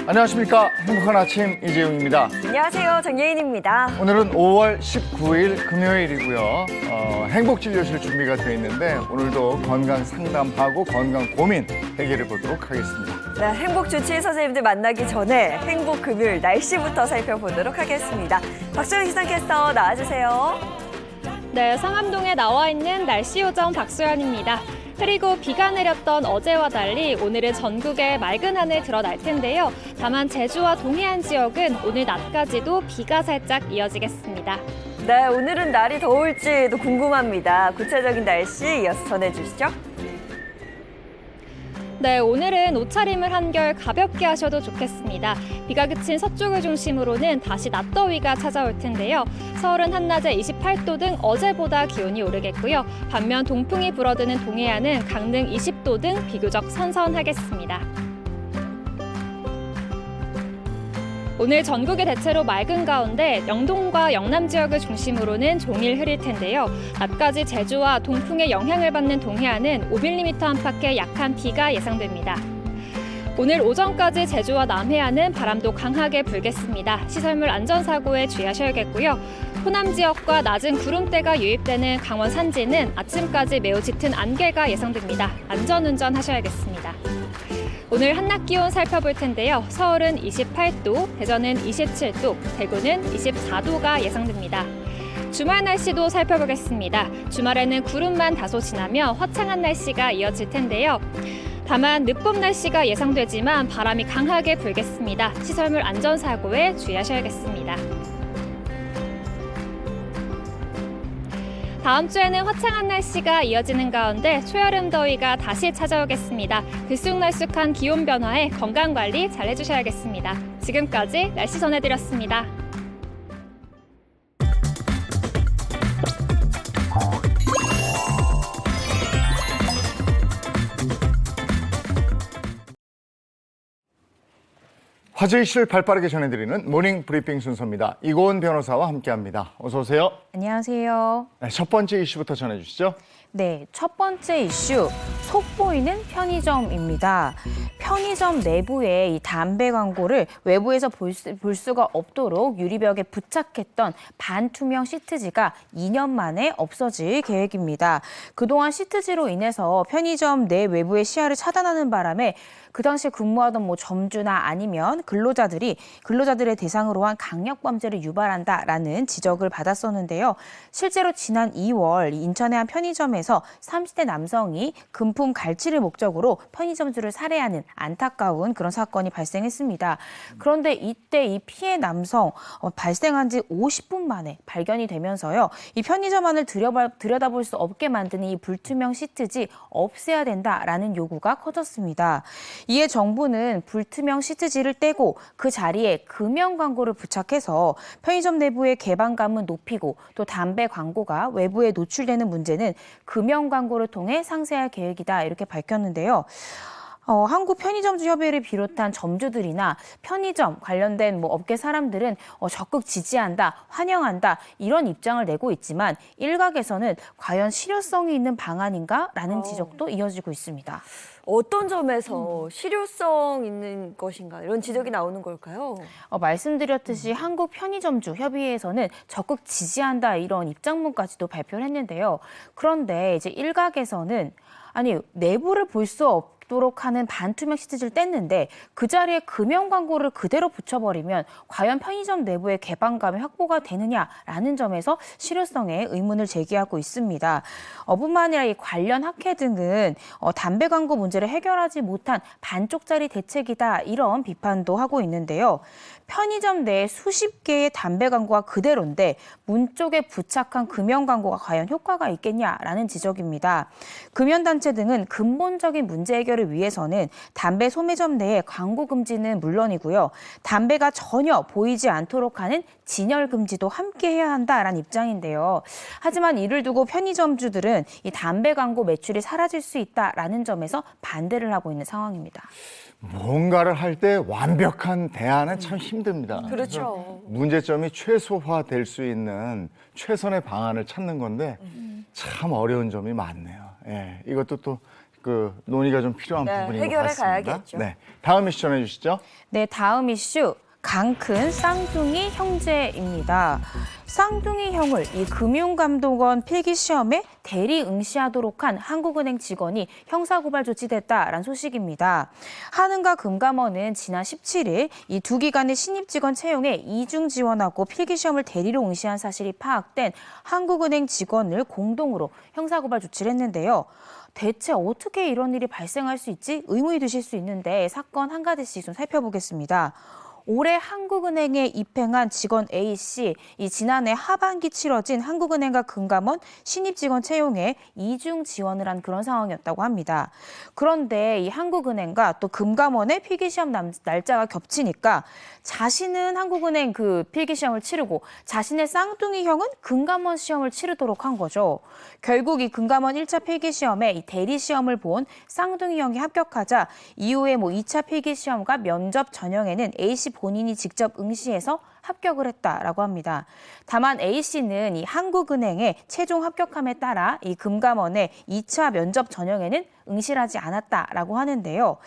안녕하십니까. 행복한 아침 이재용입니다. 안녕하세요. 정예인입니다. 오늘은 5월 19일 금요일이고요. 행복진료실 준비가 되어 있는데 오늘도 건강 상담하고 건강 고민 해결해 보도록 하겠습니다. 네, 행복 주치의 선생님들 만나기 전에 행복 금요일 날씨부터 살펴보도록 하겠습니다. 박소영 기상캐스터 나와주세요. 네, 상암동에 나와 있는 날씨 요정 박소연입니다. 흐리고 비가 내렸던 어제와 달리 오늘은 전국에 맑은 하늘 드러날 텐데요. 다만 제주와 동해안 지역은 오늘 낮까지도 비가 살짝 이어지겠습니다. 네, 오늘은 날이 더울지도 궁금합니다. 구체적인 날씨 이어서 전해주시죠. 네, 오늘은 옷차림을 한결 가볍게 하셔도 좋겠습니다. 비가 그친 서쪽을 중심으로는 다시 낮더위가 찾아올 텐데요. 서울은 한낮에 28도 등 어제보다 기온이 오르겠고요. 반면 동풍이 불어드는 동해안은 강릉 20도 등 비교적 선선하겠습니다. 오늘 전국이 대체로 맑은 가운데 영동과 영남 지역을 중심으로는 종일 흐릴 텐데요. 낮까지 제주와 동풍의 영향을 받는 동해안은 5mm 안팎의 약한 비가 예상됩니다. 오늘 오전까지 제주와 남해안은 바람도 강하게 불겠습니다. 시설물 안전사고에 주의하셔야겠고요. 호남 지역과 낮은 구름대가 유입되는 강원 산지는 아침까지 매우 짙은 안개가 예상됩니다. 안전운전 하셔야겠습니다. 오늘 한낮 기온 살펴볼 텐데요. 서울은 28도, 대전은 27도, 대구는 24도가 예상됩니다. 주말 날씨도 살펴보겠습니다. 주말에는 구름만 다소 지나며 화창한 날씨가 이어질 텐데요. 다만 늦봄 날씨가 예상되지만 바람이 강하게 불겠습니다. 시설물 안전사고에 주의하셔야겠습니다. 다음 주에는 화창한 날씨가 이어지는 가운데 초여름 더위가 다시 찾아오겠습니다. 들쑥날쑥한 기온 변화에 건강관리 잘 해주셔야겠습니다. 지금까지 날씨 전해드렸습니다. 화제 이슈를 발빠르게 전해드리는 모닝 브리핑 순서입니다. 이고은 변호사와 함께합니다. 어서 오세요. 안녕하세요. 네, 첫 번째 이슈부터 전해주시죠. 네, 첫 번째 이슈, 속보이는 편의점입니다. 편의점 내부에 이 담배 광고를 외부에서 볼 수가 없도록 유리벽에 부착했던 반투명 시트지가 2년 만에 없어질 계획입니다. 그동안 시트지로 인해서 편의점 내 외부의 시야를 차단하는 바람에 그 당시 근무하던 점주나 아니면 근로자들의 대상으로 한 강력 범죄를 유발한다라는 지적을 받았었는데요. 실제로 지난 2월 인천의 한 편의점에서 30대 남성이 금품 갈취를 목적으로 편의점주를 살해하는 안타까운 그런 사건이 발생했습니다. 그런데 이때 이 피해 남성 발생한 지 50분 만에 발견이 되면서요. 이 편의점 안을 들여다볼 수 없게 만드는 이 불투명 시트지 없애야 된다라는 요구가 커졌습니다. 이에 정부는 불투명 시트지를 떼고 그 자리에 금연 광고를 부착해서 편의점 내부의 개방감을 높이고 또 담배 광고가 외부에 노출되는 문제는 금연 광고를 통해 상쇄할 계획이다 이렇게 밝혔는데요. 한국편의점주협회를 비롯한 점주들이나 편의점 관련된 업계 사람들은 적극 지지한다, 환영한다 이런 입장을 내고 있지만 일각에서는 과연 실효성이 있는 방안인가라는 지적도 이어지고 있습니다. 어떤 점에서 실효성 있는 것인가 이런 지적이 나오는 걸까요? 말씀드렸듯이 한국편의점주협의회에서는 적극 지지한다 이런 입장문까지도 발표를 했는데요. 그런데 이제 일각에서는 내부를 볼 수 없도록 하는 반투명 시트지를 뗐는데 그 자리에 금연 광고를 그대로 붙여버리면 과연 편의점 내부의 개방감이 확보가 되느냐라는 점에서 실효성에 의문을 제기하고 있습니다. 뿐만 아니라 이 관련 학회 등은 담배 광고 문제를 해결하지 못한 반쪽짜리 대책이다 이런 비판도 하고 있는데요. 편의점 내에 수십 개의 담배 광고가 그대로인데 문 쪽에 부착한 금연 광고가 과연 효과가 있겠냐라는 지적입니다. 금연단체 등은 근본적인 문제 해결을 효과를 위해서는 담배 소매점 내의 광고 금지는 물론이고요. 담배가 전혀 보이지 않도록 하는 진열 금지도 함께 해야 한다라는 입장인데요. 하지만 이를 두고 편의점주들은 이 담배 광고 매출이 사라질 수 있다라는 점에서 반대를 하고 있는 상황입니다. 뭔가를 할 때 완벽한 대안은 참 힘듭니다. 그렇죠. 문제점이 최소화될 수 있는 최선의 방안을 찾는 건데 참 어려운 점이 많네요. 예, 이것도 또 그 논의가 좀 필요한 네, 부분인 것 해결해 같습니다. 가야겠죠. 네, 다음 이슈 전해 주시죠. 네, 다음 이슈. 강큰 쌍둥이 형제입니다. 쌍둥이 형을 이 금융감독원 필기시험에 대리 응시하도록 한 한국은행 직원이 형사고발 조치됐다라는 소식입니다. 한은과 금감원은 지난 17일 이 두 기관의 신입 직원 채용에 이중 지원하고 필기시험을 대리로 응시한 사실이 파악된 한국은행 직원을 공동으로 형사고발 조치를 했는데요. 대체 어떻게 이런 일이 발생할 수 있지? 의문이 드실 수 있는데 사건 한 가지씩 좀 살펴보겠습니다. 올해 한국은행에 입행한 직원 A씨, 이 지난해 하반기 치러진 한국은행과 금감원 신입 직원 채용에 이중 지원을 한 그런 상황이었다고 합니다. 그런데 이 한국은행과 또 금감원의 필기시험 날짜가 겹치니까 자신은 한국은행 그 필기시험을 치르고 자신의 쌍둥이 형은 금감원 시험을 치르도록 한 거죠. 결국 이 금감원 1차 필기시험에 이 대리시험을 본 쌍둥이 형이 합격하자 이후에 2차 필기시험과 면접 전형에는 A씨 본인이 직접 응시해서 합격을 했다라고 합니다. 다만 A씨는 이 한국은행의 최종 합격함에 따라 이 금감원의 2차 면접 전형에는 응시를 하지 않았다라고 하는데요.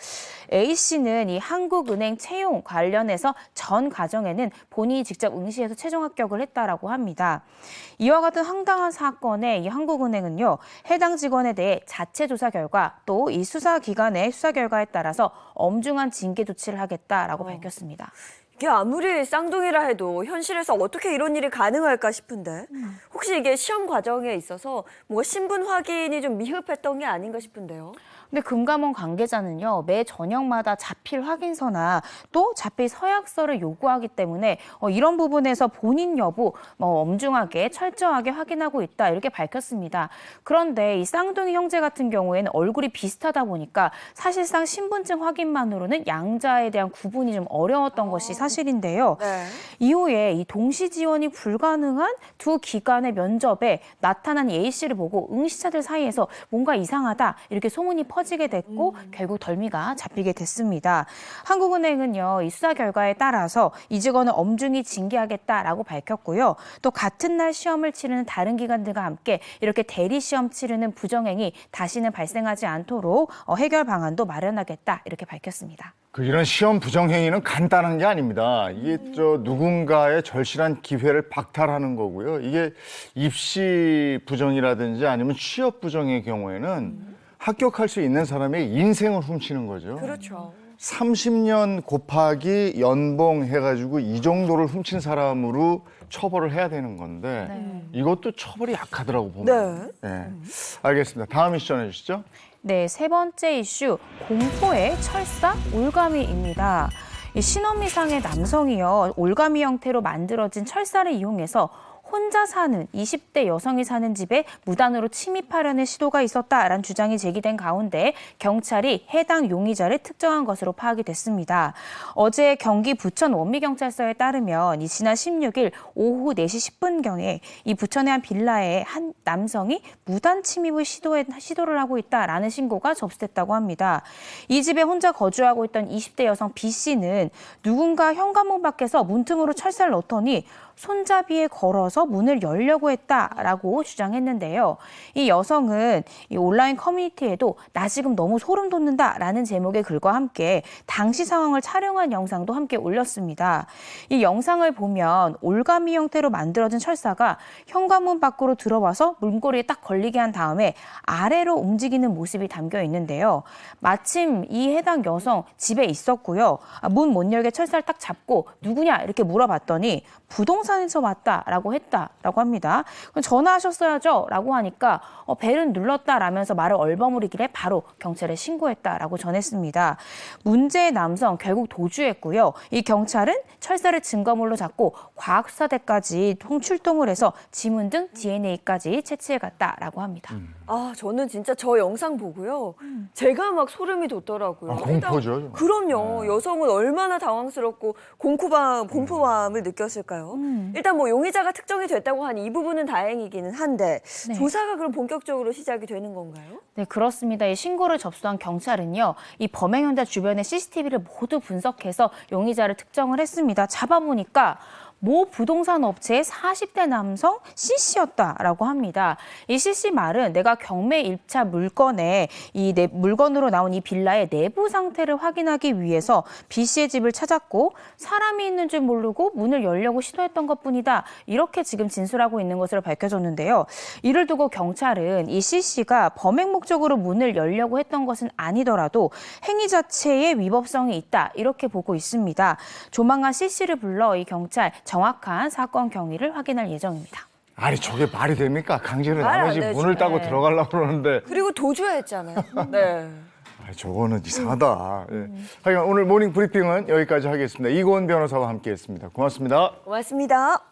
A씨는 이 한국은행 채용 관련해서 전 과정에는 본인이 직접 응시해서 최종 합격을 했다라고 합니다. 이와 같은 황당한 사건에 이 한국은행은요, 해당 직원에 대해 자체 조사 결과 또 이 수사기관의 수사 결과에 따라서 엄중한 징계 조치를 하겠다라고 밝혔습니다. 이게 아무리 쌍둥이라 해도 현실에서 어떻게 이런 일이 가능할까 싶은데 혹시 이게 시험 과정에 있어서 뭔가 신분 확인이 좀 미흡했던 게 아닌가 싶은데요. 근데 금감원 관계자는요, 매 전형마다 자필 확인서나 또 자필 서약서를 요구하기 때문에 이런 부분에서 본인 여부 엄중하게 철저하게 확인하고 있다 이렇게 밝혔습니다. 그런데 이 쌍둥이 형제 같은 경우에는 얼굴이 비슷하다 보니까 사실상 신분증 확인만으로는 양자에 대한 구분이 좀 어려웠던 것이 사실인데요. 네. 이후에 이 동시 지원이 불가능한 두 기관의 면접에 나타난 A씨를 보고 응시자들 사이에서 뭔가 이상하다 이렇게 소문이 퍼지게 됐고 결국 덜미가 잡히게 됐습니다. 한국은행은요, 이 수사 결과에 따라서 이 직원을 엄중히 징계하겠다라고 밝혔고요. 또 같은 날 시험을 치르는 다른 기관들과 함께 이렇게 대리 시험 치르는 부정행위 다시는 발생하지 않도록 해결 방안도 마련하겠다 이렇게 밝혔습니다. 이런 시험 부정행위는 간단한 게 아닙니다. 이게 누군가의 절실한 기회를 박탈하는 거고요. 이게 입시 부정이라든지 아니면 취업 부정의 경우에는 합격할 수 있는 사람의 인생을 훔치는 거죠. 그렇죠. 30년 곱하기 연봉 해가지고 이 정도를 훔친 사람으로 처벌을 해야 되는 건데 이것도 처벌이 약하더라고 보면. 네. 알겠습니다. 다음 이슈 전해주시죠. 네, 세 번째 이슈, 공포의 철사 올가미입니다. 이 신혼미상의 남성이요, 올가미 형태로 만들어진 철사를 이용해서 혼자 사는 20대 여성이 사는 집에 무단으로 침입하려는 시도가 있었다라는 주장이 제기된 가운데 경찰이 해당 용의자를 특정한 것으로 파악이 됐습니다. 어제 경기 부천 원미경찰서에 따르면 이 지난 16일 오후 4시 10분경에 이 부천의 한 빌라에 한 남성이 무단 침입을 시도를 하고 있다라는 신고가 접수됐다고 합니다. 이 집에 혼자 거주하고 있던 20대 여성 B씨는 누군가 현관문 밖에서 문틈으로 철사를 넣더니 손잡이에 걸어서 문을 열려고 했다라고 주장했는데요. 이 여성은 이 온라인 커뮤니티에도 나 지금 너무 소름 돋는다라는 제목의 글과 함께 당시 상황을 촬영한 영상도 함께 올렸습니다. 이 영상을 보면 올가미 형태로 만들어진 철사가 현관문 밖으로 들어와서 문고리에 딱 걸리게 한 다음에 아래로 움직이는 모습이 담겨 있는데요. 마침 이 해당 여성 집에 있었고요. 문 못 열게 철사를 딱 잡고 누구냐 이렇게 물어봤더니 부동산에서 왔다라고 했다라고 합니다. 그럼 전화하셨어야죠 라고 하니까 벨은 눌렀다라면서 말을 얼버무리길래 바로 경찰에 신고했다라고 전했습니다. 문제의 남성 결국 도주했고요. 이 경찰은 철사를 증거물로 잡고 과학수사대까지 출동을 해서 지문 등 DNA까지 채취해갔다라고 합니다. 저는 진짜 저 영상 보고요. 제가 막 소름이 돋더라고요. 아, 공포죠. 일단 그럼요. 여성은 얼마나 당황스럽고 공포감을 느꼈을까요? 일단 뭐 용의자가 특정이 됐다고 하니 이 부분은 다행이기는 한데 네. 조사가 그럼 본격적으로 시작이 되는 건가요? 네, 그렇습니다. 이 신고를 접수한 경찰은요, 이 범행 현장 주변의 CCTV를 모두 분석해서 용의자를 특정을 했습니다. 잡아보니까 모 부동산 업체의 40대 남성 C씨였다라고 합니다. 이 C씨 말은 내가 경매 입차 물건에 물건으로 나온 이 빌라의 내부 상태를 확인하기 위해서 B씨의 집을 찾았고 사람이 있는 줄 모르고 문을 열려고 시도했던 것뿐이다. 이렇게 지금 진술하고 있는 것으로 밝혀졌는데요. 이를 두고 경찰은 이 C씨가 범행 목적으로 문을 열려고 했던 것은 아니더라도 행위 자체에 위법성이 있다. 이렇게 보고 있습니다. 조만간 C씨를 불러 이 경찰 정확한 사건 경위를 확인할 예정입니다. 아니 저게 말이 됩니까? 강제로 말안 남의 집 되죠. 문을 따고 네. 들어가려고 그러는데 그리고 도주했잖아요. 네. 저거는 이상하다. 예. 하여간 오늘 모닝 브리핑은 여기까지 하겠습니다. 이고은 변호사와 함께했습니다. 고맙습니다. 고맙습니다.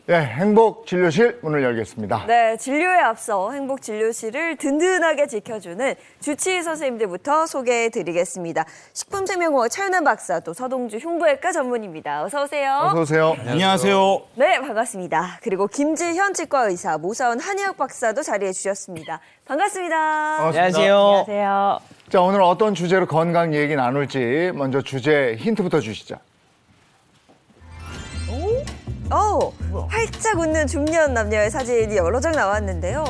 네, 행복진료실 문을 열겠습니다. 네, 진료에 앞서 행복진료실을 든든하게 지켜주는 주치의 선생님들부터 소개해드리겠습니다. 식품생명공학 차윤환 박사, 또 서동주 흉부외과 전문입니다. 어서 오세요. 어서 오세요. 안녕하세요. 네, 반갑습니다. 그리고 김지현 치과의사, 모사원 한의학 박사도 자리해 주셨습니다. 반갑습니다. 반갑습니다. 안녕하세요. 자, 오늘 어떤 주제로 건강 얘기 나눌지 먼저 주제 힌트부터 주시죠. 활짝 웃는 중년 남녀의 사진이 여러 장 나왔는데요.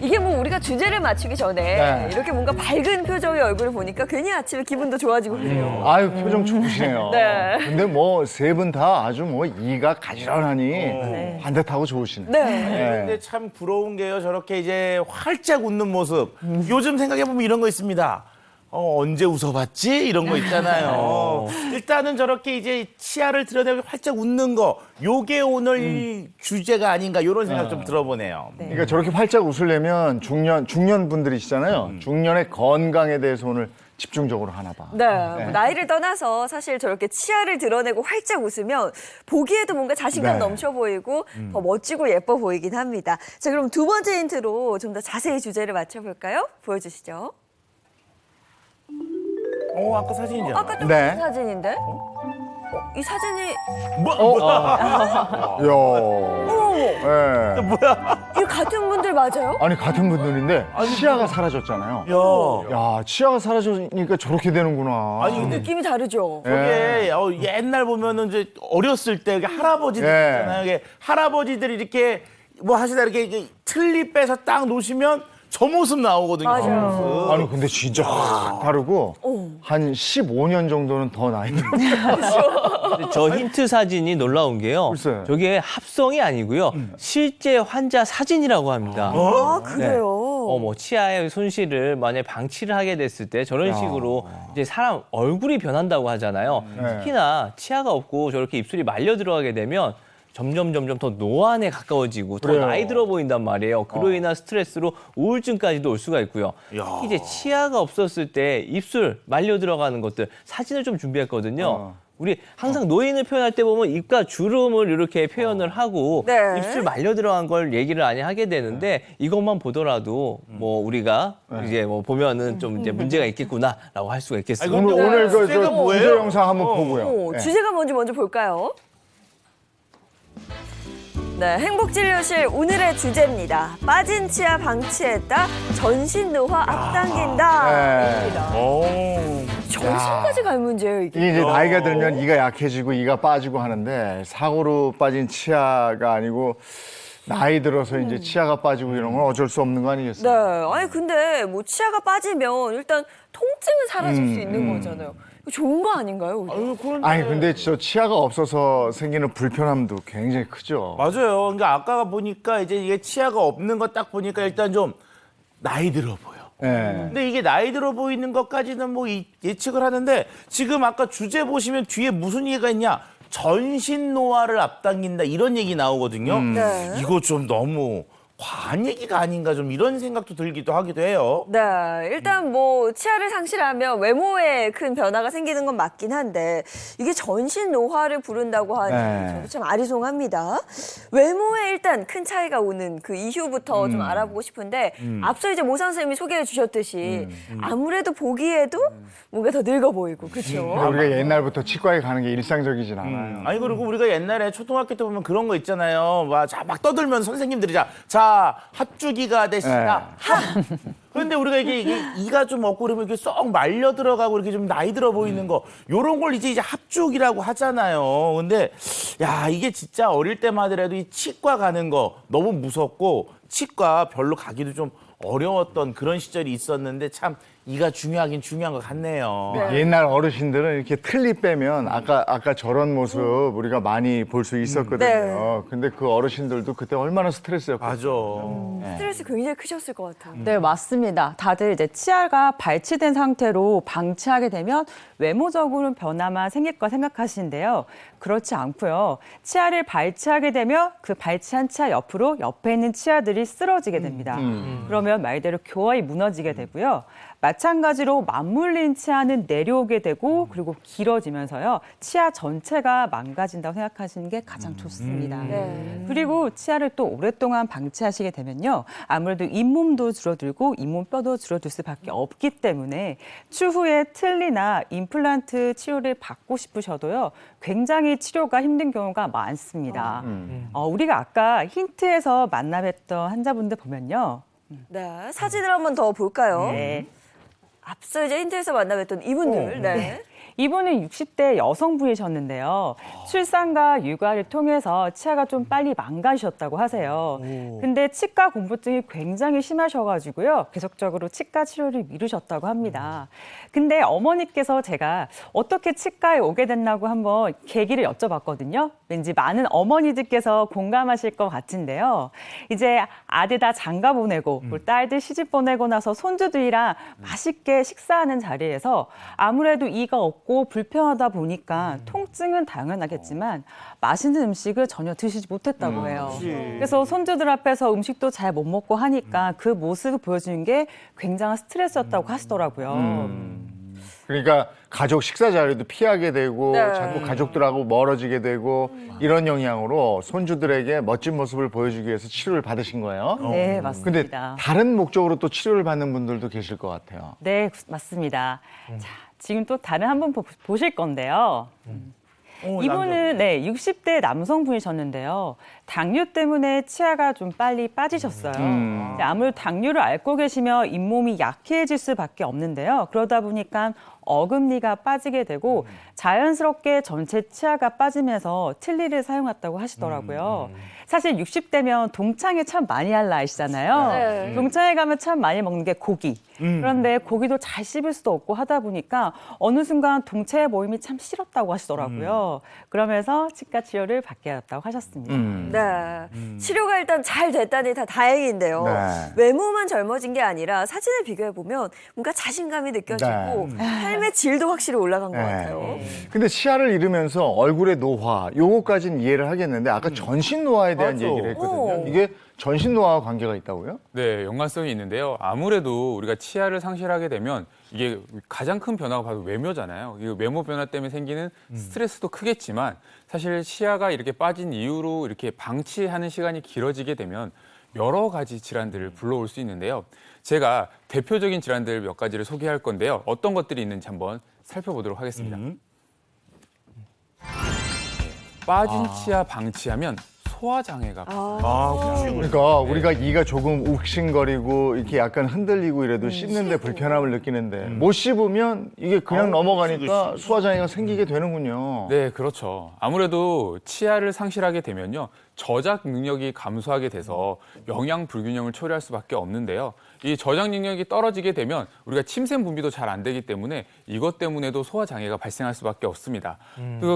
이게 뭐 우리가 주제를 맞추기 전에 네. 이렇게 뭔가 밝은 표정의 얼굴을 보니까 괜히 아침에 기분도 좋아지고 그래요. 아유, 표정 좋으시네요. 네. 근데 뭐 세 분 다 아주 뭐 이가 가지런하니 반듯하고 좋으시네요. 네. 네. 근데 참 부러운 게요. 저렇게 이제 활짝 웃는 모습. 요즘 생각해보면 이런 거 있습니다. 언제 웃어봤지? 이런 거 있잖아요. 일단은 저렇게 이제 치아를 드러내고 활짝 웃는 거. 요게 오늘 이 주제가 아닌가 이런 생각 좀 들어보네요. 그러니까 저렇게 활짝 웃으려면 중년 분들이시잖아요. 중년의 건강에 대해서 오늘 집중적으로 하나 봐. 네, 뭐 나이를 떠나서 사실 저렇게 치아를 드러내고 활짝 웃으면 보기에도 뭔가 자신감 네. 넘쳐 보이고 더 멋지고 예뻐 보이긴 합니다. 자, 그럼 두 번째 힌트로 좀 더 자세히 주제를 맞춰볼까요? 보여주시죠. 아까 사진이잖아. 아까 또 네. 그 사진인데? 이 사진이 이야. 네. 이 같은 분들 맞아요? 아니 같은 분들인데 치아가 사라졌잖아요. 야, 치아가 사라지니까 저렇게 되는구나. 아니 근데 느낌이 다르죠? 네. 저게 옛날 보면은 이제 어렸을 때 할아버지들 네. 있잖아요. 이게 할아버지들이 이렇게 뭐 하시다 이렇게 틀니 빼서 딱 놓으시면 저 모습 나오거든요. 맞아요. 저 모습. 아니 근데 진짜 확 다르고 한 15년 정도는 더 나이 들어. 근데 저 힌트 사진이 놀라운 게요. 글쎄. 저게 합성이 아니고요. 실제 환자 사진이라고 합니다. 아, 그래요? 뭐 치아의 손실을 만약에 방치를 하게 됐을 때 저런 식으로 이제 사람 얼굴이 변한다고 하잖아요. 네. 특히나 치아가 없고 저렇게 입술이 말려 들어가게 되면 점점 더 노안에 가까워지고 더 그래요. 나이 들어 보인단 말이에요. 그로 인한 스트레스로 우울증까지도 올 수가 있고요. 특히 이제 치아가 없었을 때 입술 말려 들어가는 것들 사진을 좀 준비했거든요. 우리 항상 노인을 표현할 때 보면 입과 주름을 이렇게 표현을 하고 네. 입술 말려 들어간 걸 얘기를 많이 하게 되는데 이것만 보더라도 뭐 우리가 이제 뭐 보면은 좀 이제 문제가 있겠구나라고 할 수가 있겠습니다. 아니, 근데 오늘 그 주제가 저 뭐예요? 주제 영상 한번 보고요. 네. 주제가 뭔지 먼저 볼까요? 네, 행복진료실 오늘의 주제입니다. 빠진 치아 방치했다, 전신 노화 앞당긴다. 네. 입니다. 오. 전신까지 갈 문제예요, 이게. 이게 이제 나이가 들면 이가 약해지고 이가 빠지고 하는데 사고로 빠진 치아가 아니고 나이 들어서 이제 치아가 빠지고 이런 건 어쩔 수 없는 거 네, 아니겠어요? 아니 근데 뭐 치아가 빠지면 일단 통증은 사라질 수 있는 거잖아요. 이거 좋은 거 아닌가요? 오히려? 아유, 그런데 아니 근데 저 치아가 없어서 생기는 불편함도 굉장히 크죠. 맞아요. 그러니까 아까 보니까 이제 이게 치아가 없는 거 딱 보니까 일단 좀 나이 들어 보여. 네. 근데 이게 나이 들어 보이는 것까지는 뭐 예측을 하는데 지금 아까 주제 보시면 뒤에 무슨 얘기가 있냐? 전신 노화를 앞당긴다 이런 얘기 나오거든요. 네. 이거 좀 너무 과한 얘기가 아닌가 좀 이런 생각도 들기도 하기도 해요. 네, 일단 뭐 치아를 상실하면 외모에 큰 변화가 생기는 건 맞긴 한데 이게 전신 노화를 부른다고 하니 네. 저도 참 아리송합니다. 외모에 일단 큰 차이가 오는 그 이유부터 좀 알아보고 싶은데 앞서 이제 모 선생님이 소개해 주셨듯이 아무래도 보기에도 뭔가 더 늙어 보이고 그렇죠. 우리가 옛날부터 치과에 가는 게 일상적이진 않아요. 아니 그리고 우리가 옛날에 초등학교 때 보면 그런 거 있잖아요. 막 떠들면 선생님들이 자 합주기가 됐습니다. 그런데 우리가 이게 이가 좀 없고 그러면 이렇게 쏙 말려 들어가고 이렇게 좀 나이 들어 보이는 거 요런 걸 이제 합죽이라고 하잖아요. 근데 야 이게 진짜 어릴 때만 하더라도 이 치과 가는 거 너무 무섭고 치과 별로 가기도 좀 어려웠던 그런 시절이 있었는데 참 이가 중요하긴 중요한 것 같네요. 옛날 어르신들은 이렇게 틀니 빼면 아까 저런 모습 우리가 많이 볼 수 있었거든요. 근데 그 어르신들도 그때 얼마나 스트레스였거든요. 맞아. 스트레스 굉장히 크셨을 것 같아요. 네, 맞습니다. 다들 이제 치아가 발치된 상태로 방치하게 되면 외모적으로는 변화만 생길 거 생각하시는데요. 그렇지 않고요. 치아를 발치하게 되면 그 발치한 치아 옆에 있는 치아들이 쓰러지게 됩니다. 그러면 말대로 교화이 무너지게 되고요. 마찬가지로 맞물린 치아는 내려오게 되고 그리고 길어지면서요. 치아 전체가 망가진다고 생각하시는 게 가장 좋습니다. 네. 그리고 치아를 또 오랫동안 방치하시게 되면요. 아무래도 잇몸도 줄어들고 잇몸뼈도 줄어들 수밖에 없기 때문에 추후에 틀니나 임플란트 치료를 받고 싶으셔도요. 굉장히 치료가 힘든 경우가 많습니다. 우리가 아까 힌트에서 만나뵀던 환자분들 보면요. 네, 사진을 한번 더 볼까요? 네. 앞서 이제 힌트에서 만나뵀던 이분들. 네. 이분은 60대 여성분이셨는데요. 출산과 육아를 통해서 치아가 좀 빨리 망가지셨다고 하세요. 근데 치과 공부증이 굉장히 심하셔가지고요. 계속적으로 치과 치료를 미루셨다고 합니다. 근데 어머니께서 제가 어떻게 치과에 오게 됐나고 한번 계기를 여쭤봤거든요. 왠지 많은 어머니들께서 공감하실 것 같은데요. 이제 아들 다 장가 보내고 딸들 시집 보내고 나서 손주들이랑 맛있게 식사하는 자리에서 아무래도 이가 없고 불편하다 보니까 통증은 당연하겠지만 맛있는 음식을 전혀 드시지 못했다고 해요. 그래서 손주들 앞에서 음식도 잘 못 먹고 하니까 그 모습을 보여주는 게 굉장한 스트레스였다고 하시더라고요. 그러니까 가족 식사 자리도 피하게 되고 네. 자꾸 가족들하고 멀어지게 되고 이런 영향으로 손주들에게 멋진 모습을 보여주기 위해서 치료를 받으신 거예요. 네, 근데 맞습니다. 다른 목적으로 또 치료를 받는 분들도 계실 것 같아요. 네, 맞습니다. 자, 지금 또 다른 한 분 보실 건데요. 이분은 60대 남성분이셨는데요. 당뇨 때문에 치아가 좀 빨리 빠지셨어요. 네, 아무래도 당뇨를 앓고 계시면 잇몸이 약해질 수밖에 없는데요. 그러다 보니까 어금니가 빠지게 되고 자연스럽게 전체 치아가 빠지면서 틀니를 사용했다고 하시더라고요. 사실 60대면 동창회 참 많이 할 나이시잖아요. 네. 동창회 가면 참 많이 먹는 게 고기. 그런데 고기도 잘 씹을 수도 없고 하다 보니까 어느 순간 동체 모임이 참 싫었다고 하시더라고요. 그러면서 치과 치료를 받게 됐다고 하셨습니다. 네. 치료가 일단 잘 됐다니 다 다행인데요. 네. 외모만 젊어진 게 아니라 사진을 비교해 보면 뭔가 자신감이 느껴지고 삶의 질도 확실히 올라간 것 같아요. 근데 치아를 잃으면서 얼굴의 노화, 요거까지는 이해를 하겠는데 아까 전신 노화에 대한 맞아. 얘기를 했거든요. 오. 이게 전신 노화와 관계가 있다고요? 네, 연관성이 있는데요. 아무래도 우리가 치아를 상실하게 되면 이게 가장 큰 변화가 바로 외모잖아요. 이 외모 변화 때문에 생기는 스트레스도 크겠지만 사실 치아가 이렇게 빠진 이후로 이렇게 방치하는 시간이 길어지게 되면 여러 가지 질환들을 불러올 수 있는데요. 제가 대표적인 질환들 몇 가지를 소개할 건데요. 어떤 것들이 있는지 한번 살펴보도록 하겠습니다. 빠진 치아 방치하면 소화장애가 그러니까 우리가 이가 조금 욱신거리고 이렇게 약간 흔들리고 이래도 씹는데 불편함을 느끼는데 못 씹으면 이게 그냥 넘어가니까 소화장애가 생기게 되는군요. 네, 그렇죠. 아무래도 치아를 상실하게 되면요. 저작 능력이 감소하게 돼서 영양 불균형을 초래할 수밖에 없는데요. 이 저작 능력이 떨어지게 되면 우리가 침샘 분비도 잘 안 되기 때문에 이것 때문에도 소화 장애가 발생할 수밖에 없습니다.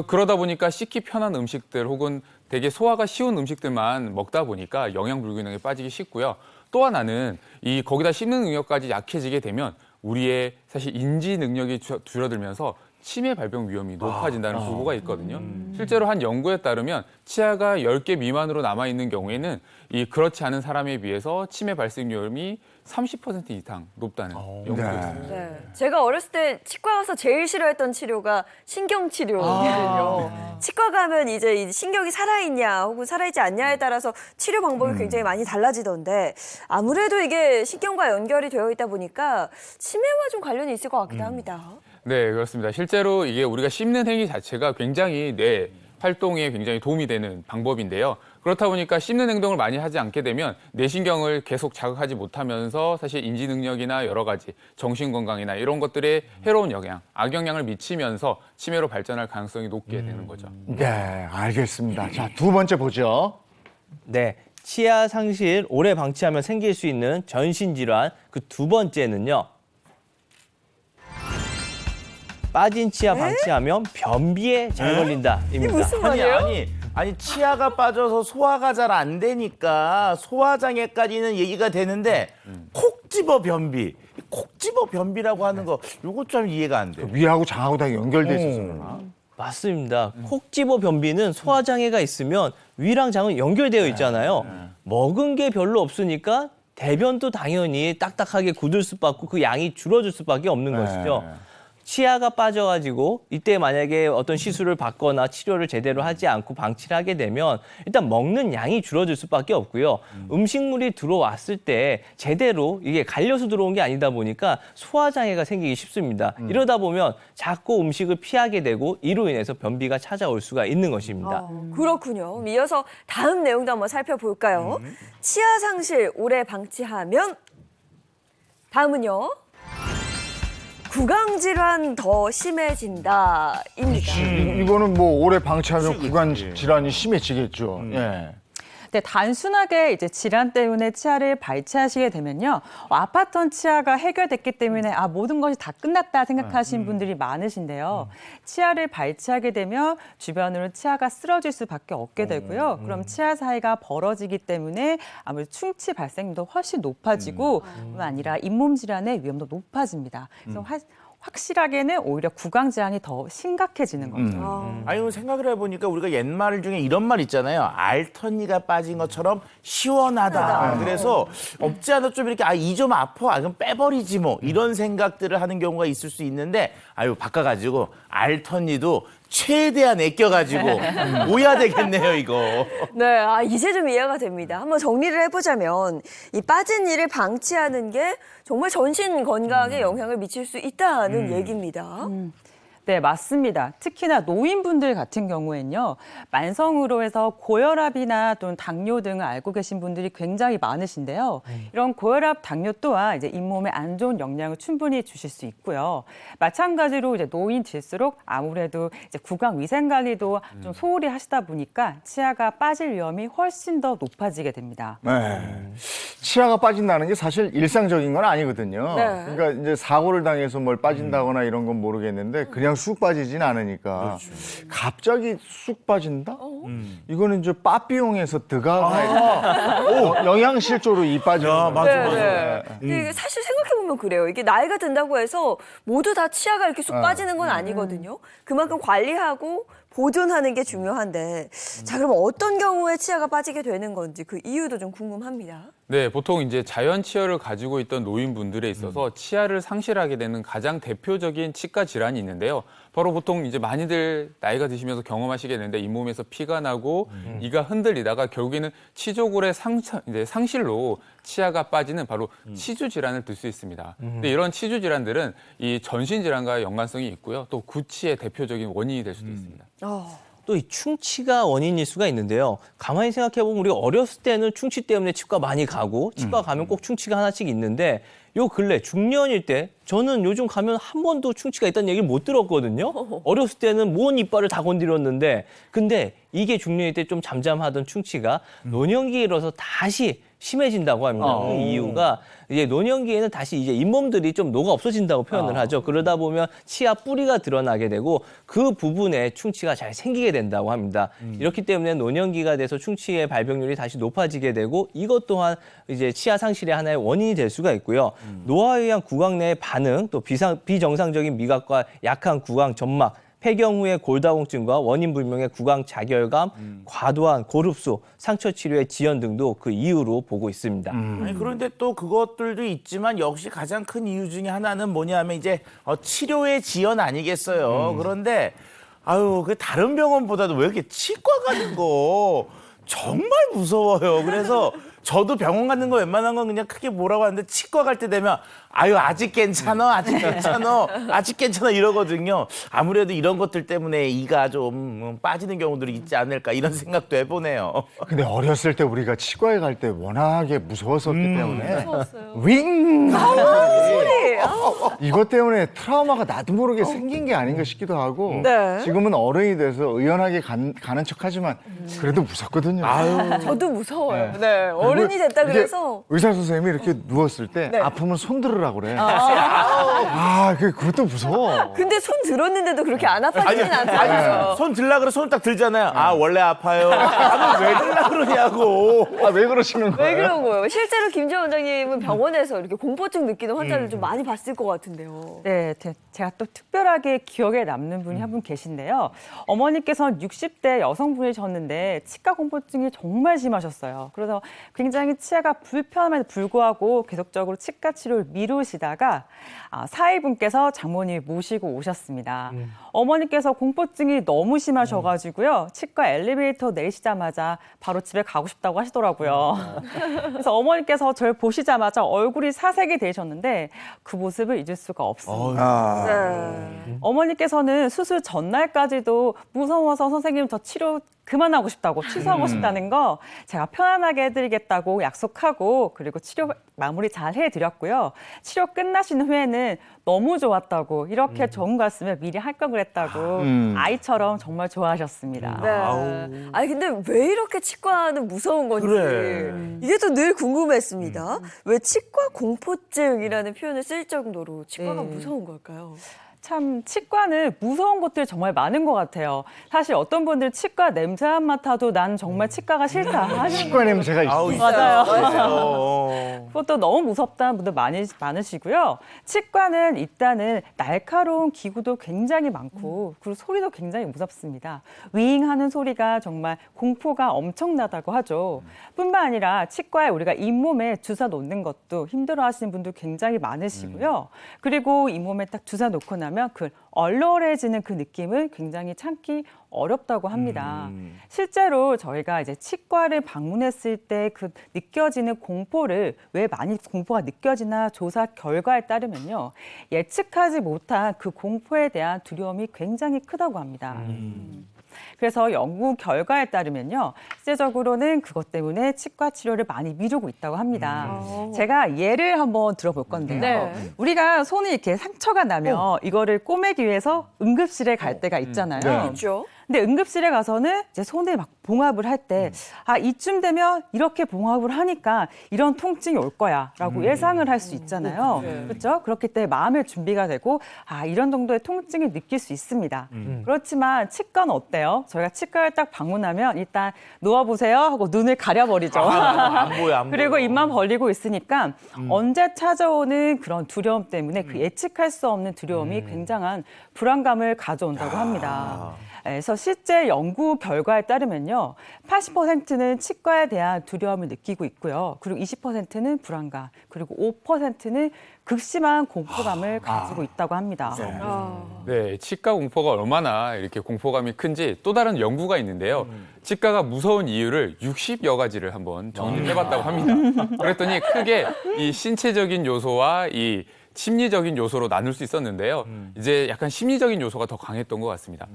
그러다 보니까 씹기 편한 음식들 혹은 되게 소화가 쉬운 음식들만 먹다 보니까 영양 불균형에 빠지기 쉽고요. 또 하나는 거기다 씹는 능력까지 약해지게 되면 우리의 사실 인지 능력이 줄어들면서 치매 발병 위험이 높아진다는 보고가 있거든요. 실제로 한 연구에 따르면 치아가 10개 미만으로 남아있는 경우에는 이 그렇지 않은 사람에 비해서 치매 발생 위험이 30% 이상 높다는 연구가 네. 있습니다. 네. 제가 어렸을 때 치과 가서 제일 싫어했던 치료가 신경치료거든요. 치과 가면 이제 이 신경이 살아있냐 혹은 살아있지 않냐에 따라서 치료 방법이 굉장히 많이 달라지던데 아무래도 이게 신경과 연결이 되어 있다 보니까 치매와 좀 관련이 있을 것 같기도 합니다. 네, 그렇습니다. 실제로 이게 우리가 씹는 행위 자체가 굉장히 뇌 활동에 굉장히 도움이 되는 방법인데요. 그렇다 보니까 씹는 행동을 많이 하지 않게 되면 뇌신경을 계속 자극하지 못하면서 사실 인지 능력이나 여러 가지 정신 건강이나 이런 것들에 해로운 영향, 악영향을 미치면서 치매로 발전할 가능성이 높게 되는 거죠. 네, 알겠습니다. 자, 두 번째 보죠. 네, 치아 상실 오래 방치하면 생길 수 있는 전신 질환 그 두 번째는요. 빠진 치아 방치하면 변비에 잘 걸린다입니다. 무슨 말이에요? 아니 치아가 빠져서 소화가 잘 안 되니까 소화장애까지는 얘기가 되는데 콕 집어 변비. 콕 집어 변비라고 하는 거 요거 좀 이해가 안 돼. 위하고 장하고 다 연결돼 있어서 그러나? 맞습니다. 콕 집어 변비는 소화장애가 있으면 위랑 장은 연결되어 있잖아요. 먹은 게 별로 없으니까 대변도 당연히 딱딱하게 굳을 수밖에 그 양이 줄어들 수밖에 없는 것이죠. 치아가 빠져가지고 이때 만약에 어떤 시술을 받거나 치료를 제대로 하지 않고 방치를 하게 되면 일단 먹는 양이 줄어들 수밖에 없고요. 음식물이 들어왔을 때 제대로 이게 갈려서 들어온 게 아니다 보니까 소화장애가 생기기 쉽습니다. 이러다 보면 자꾸 음식을 피하게 되고 이로 인해서 변비가 찾아올 수가 있는 것입니다. 그렇군요. 이어서 다음 내용도 한번 살펴볼까요? 치아 상실 오래 방치하면 다음은요. 구강 질환 더 심해진다입니다. 이거는 뭐 오래 방치하면 구강 질환이 심해지겠죠. 예. 네, 단순하게 이제 질환 때문에 치아를 발치하시게 되면요. 아팠던 치아가 해결됐기 때문에 모든 것이 다 끝났다 생각하신 분들이 많으신데요. 치아를 발치하게 되면 주변으로 치아가 쓰러질 수밖에 없게 되고요. 그럼 치아 사이가 벌어지기 때문에 아무래도 충치 발생률도 훨씬 높아지고 뿐만 아니라 잇몸 질환의 위험도 높아집니다. 그래서 확실하게는 오히려 구강 질환이 더 심각해지는 거죠. 아니 생각을 해보니까 우리가 옛말 중에 이런 말 있잖아요. 알턴니가 빠진 것처럼 시원하다. 그래서 없지 않아 좀 이렇게 이 좀 아파. 그럼 빼버리지 뭐 이런 생각들을 하는 경우가 있을 수 있는데 바꿔가지고 알턴니도 최대한 아껴가지고 모여야 되겠네요 이거. 네, 이제 좀 이해가 됩니다. 한번 정리를 해보자면 이 빠진 이를 방치하는 게 정말 전신 건강에 영향을 미칠 수 있다는 얘기입니다. 네, 맞습니다. 특히나 노인분들 같은 경우에는요, 만성으로 해서 고혈압이나 또는 당뇨 등을 앓고 계신 분들이 굉장히 많으신데요. 이런 고혈압, 당뇨 또한 이제 잇몸에 안 좋은 영향을 충분히 주실 수 있고요. 마찬가지로 이제 노인일수록 아무래도 이제 구강 위생 관리도 좀 소홀히 하시다 보니까 치아가 빠질 위험이 훨씬 더 높아지게 됩니다. 네. 치아가 빠진다는 게 사실 일상적인 건 아니거든요. 네. 그러니까 이제 사고를 당해서 뭘 빠진다거나 이런 건 모르겠는데 그냥 쑥 빠지진 않으니까 갑자기 쑥 빠진다? 이거는 이제 빠삐용에서 드가가 영양실조로 이 빠지는 거예요. 네. 이게 사실 생각해보면 그래요. 이게 나이가 든다고 해서 모두 다 치아가 이렇게 쑥 빠지는 건 아니거든요. 그만큼 관리하고 보존하는 게 중요한데 자, 그럼 어떤 경우에 치아가 빠지게 되는 건지 그 이유도 좀 궁금합니다. 네, 보통 이제 자연 치열을 가지고 있던 노인분들에 있어서 치아를 상실하게 되는 가장 대표적인 치과 질환이 있는데요. 바로 보통 이제 많이들 나이가 드시면서 경험하시게 되는데 잇몸에서 피가 나고 이가 흔들리다가 결국에는 치조골의 상실로 치아가 빠지는 바로 치주 질환을 들 수 있습니다. 근데 이런 치주 질환들은 이 전신 질환과 연관성이 있고요. 또 구치의 대표적인 원인이 될 수도 있습니다. 또 이 충치가 원인일 수가 있는데요. 가만히 생각해보면 우리 어렸을 때는 충치 때문에 치과 많이 가고 치과 가면 꼭 충치가 하나씩 있는데 요 근래 중년일 때 저는 요즘 가면 한 번도 충치가 있다는 얘기를 못 들었거든요. 어렸을 때는 먼 이빨을 다 건드렸는데 근데 이게 중년일 때 좀 잠잠하던 충치가 노년기에 이르러서 다시 심해진다고 합니다. 그 이유가 이제 노년기에는 다시 이제 잇몸들이 좀 녹아 없어진다고 표현을 하죠. 그러다 보면 치아 뿌리가 드러나게 되고 그 부분에 충치가 잘 생기게 된다고 합니다. 이렇기 때문에 노년기가 돼서 충치의 발병률이 다시 높아지게 되고 이것 또한 이제 치아 상실의 하나의 원인이 될 수가 있고요. 노화에 의한 구강 내의 반응, 또 비정상적인 미각과 약한 구강 점막, 폐경 후의 골다공증과 원인 불명의 구강 자결감, 과도한 골흡수, 상처 치료의 지연 등도 그 이유로 보고 있습니다. 아니, 그런데 또 그것들도 있지만 역시 가장 큰 이유 중에 하나는 뭐냐면 이제 치료의 지연 아니겠어요. 그런데 아유 그 다른 병원보다도 왜 이렇게 치과 가는 거 정말 무서워요. 그래서 저도 병원 가는 거 웬만한 건 그냥 크게 뭐라고 하는데 치과 갈 때 되면 아유 아직 괜찮아 아직 괜찮아 아직 괜찮아 이러거든요. 아무래도 이런 것들 때문에 이가 좀 빠지는 경우들이 있지 않을까 이런 생각도 해보네요. 근데 어렸을 때 우리가 치과에 갈 때 워낙에 무서웠었기 때문에 윙 소리 이것 때문에 트라우마가 나도 모르게 생긴 게 아닌가 싶기도 하고 네. 지금은 어른이 돼서 의연하게 가는 척하지만 그래도 무섭거든요. 저도 무서워요. 네. 어른이 됐다 이게 그래서 의사 선생님이 이렇게 누웠을 때 네. 아프면 손 들으라고 그래. 그것도 무서워. 근데 손 들었는데도 그렇게 안 아파지진 않더라고요. 손 들라 그래 손 딱 들잖아요. 아 원래 아파요. 아니 왜 들라 그러냐고. 왜 그러시는 거예요? 왜 그런 거예요? 실제로 김지원 원장님은 병원에서 이렇게 공포증 느끼는 환자를 좀 많이 봤을 것 같은데요. 네, 제가 또 특별하게 기억에 남는 분이 한 분 계신데요. 어머니께서는 60대 여성분이셨는데 치과 공포증이 정말 심하셨어요. 그래서 굉장히 치아가 불편함에도 불구하고 계속적으로 치과 치료를 미루시다가 사위분께서 장모님이 모시고 오셨습니다. 어머니께서 공포증이 너무 심하셔가지고요. 치과 엘리베이터 내리시자마자 바로 집에 가고 싶다고 하시더라고요. 그래서 어머니께서 저를 보시자마자 얼굴이 사색이 되셨는데 그 모습을 잊을 수가 없습니다. 네. 어머니께서는 수술 전날까지도 무서워서 선생님 저 치료 그만하고 싶다고 취소하고 싶다는 거 제가 편안하게 해드리겠다고 약속하고 그리고 치료 마무리 잘 해드렸고요. 치료 끝나신 후에는 너무 좋았다고 이렇게 좋은 거 같으면 미리 할 걸 그랬다고 아이처럼 정말 좋아하셨습니다. 네. 아니 근데 왜 이렇게 치과는 무서운 건지 그래. 이게 또 늘 궁금했습니다. 왜 치과 공포증이라는 표현을 쓸 정도로 치과가 무서운 걸까요? 참 치과는 무서운 것들이 정말 많은 것 같아요. 사실 어떤 분들 치과 냄새만 맡아도 난 정말 치과가 싫다 하시는 치과 냄새가 있어요. 맞아요. 그것도 너무 무섭다는 분들 많으시고요. 치과는 일단은 날카로운 기구도 굉장히 많고 그리고 소리도 굉장히 무섭습니다. 윙하는 소리가 정말 공포가 엄청나다고 하죠. 뿐만 아니라 치과에 우리가 잇몸에 주사 놓는 것도 힘들어하시는 분들 굉장히 많으시고요. 그리고 잇몸에 딱 주사 놓고 나면 그 얼얼해지는 그 느낌을 굉장히 참기 어렵다고 합니다. 실제로 저희가 이제 치과를 방문했을 때 그 느껴지는 공포를 왜 많이 공포가 느껴지나 조사 결과에 따르면요. 예측하지 못한 그 공포에 대한 두려움이 굉장히 크다고 합니다. 그래서 연구 결과에 따르면요. 실제적으로는 그것 때문에 치과 치료를 많이 미루고 있다고 합니다. 제가 예를 한번 들어볼 건데요. 네. 우리가 손이 이렇게 상처가 나면 이거를 꼬매기 위해서 응급실에 갈 때가 있잖아요. 그렇죠. 근데 응급실에 가서는 이제 손에 막 봉합을 할 때 이쯤 되면 이렇게 봉합을 하니까 이런 통증이 올 거야라고 예상을 할 수 있잖아요. 그렇죠? 그렇기 때문에 마음의 준비가 되고 이런 정도의 통증을 느낄 수 있습니다. 그렇지만 치과는 어때요? 저희가 치과를 딱 방문하면 일단 누워보세요 하고 눈을 가려버리죠. 안 보여. 그리고 입만 벌리고 있으니까 언제 찾아오는 그런 두려움 때문에 그 예측할 수 없는 두려움이 굉장한 불안감을 가져온다고 합니다. 그래서 실제 연구 결과에 따르면요. 80%는 치과에 대한 두려움을 느끼고 있고요. 그리고 20%는 불안감, 그리고 5%는 극심한 공포감을 가지고 있다고 합니다. 네, 치과 공포가 얼마나 이렇게 공포감이 큰지 또 다른 연구가 있는데요. 치과가 무서운 이유를 60여 가지를 한번 정리를 해봤다고 합니다. 그랬더니 크게 이 신체적인 요소와 이 심리적인 요소로 나눌 수 있었는데요. 이제 약간 심리적인 요소가 더 강했던 것 같습니다.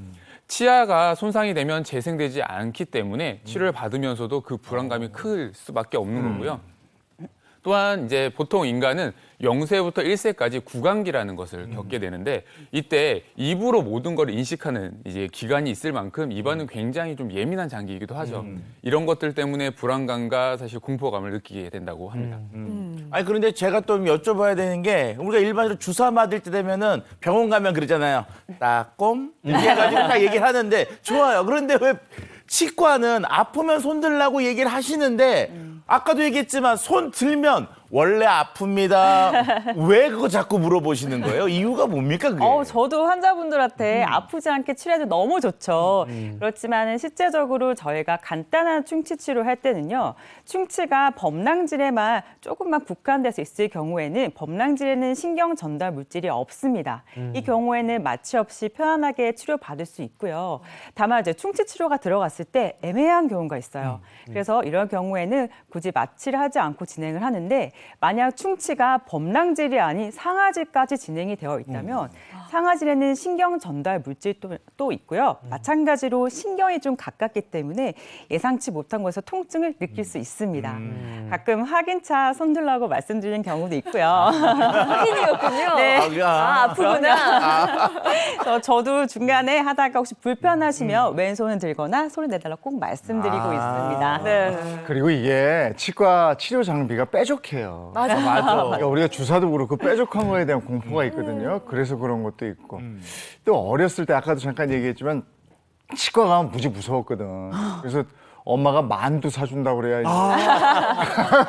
치아가 손상이 되면 재생되지 않기 때문에 치료를 받으면서도 그 불안감이 클 수밖에 없는 거고요. 또한 이제 보통 인간은 0세부터 1세까지 구강기라는 것을 겪게 되는데 이때 입으로 모든 걸 인식하는 이제 기관이 있을 만큼 입안은 굉장히 좀 예민한 장기이기도 하죠. 이런 것들 때문에 불안감과 사실 공포감을 느끼게 된다고 합니다. 아니 그런데 제가 또 여쭤봐야 되는 게 우리가 일반적으로 주사 맞을 때 되면은 병원 가면 그러잖아요. 따꼼 이렇게 해가지고 딱 얘기를 하는데 좋아요. 그런데 왜 치과는 아프면 손 들라고 얘기를 하시는데 아까도 얘기했지만 손 들면 원래 아픕니다. 왜 그거 자꾸 물어보시는 거예요? 이유가 뭡니까 그게? 저도 환자분들한테 아프지 않게 치료해도 너무 좋죠. 그렇지만 실제적으로 저희가 간단한 충치 치료할 때는요. 충치가 범랑질에만 조금만 국한돼서 있을 경우에는 범랑질에는 신경 전달 물질이 없습니다. 이 경우에는 마취 없이 편안하게 치료받을 수 있고요. 다만 이제 충치 치료가 들어갔을 때 애매한 경우가 있어요. 그래서 이런 경우에는 굳이 마취를 하지 않고 진행을 하는데 만약 충치가 범랑질이 아닌 상아질까지 진행이 되어 있다면 상아질에는 신경 전달 물질도 또 있고요. 마찬가지로 신경이 좀 가깝기 때문에 예상치 못한 곳에서 통증을 느낄 수 있습니다. 가끔 확인차 손들라고 말씀드리는 경우도 있고요. 확인이었군요. 네. 아프구나. 저도 중간에 하다가 혹시 불편하시면 왼손을 들거나 소리 내달라고 꼭 말씀드리고 있습니다. 네. 그리고 이게 치과 치료 장비가 뾰족해요. 맞아. 그러니까 우리가 주사도 그렇고 뾰족한 거에 대한 공포가 있거든요. 그래서 그런 것도 있고. 또 어렸을 때 아까도 잠깐 얘기했지만 치과 가면 무지 무서웠거든. 그래서 엄마가 만두 사준다고 그래야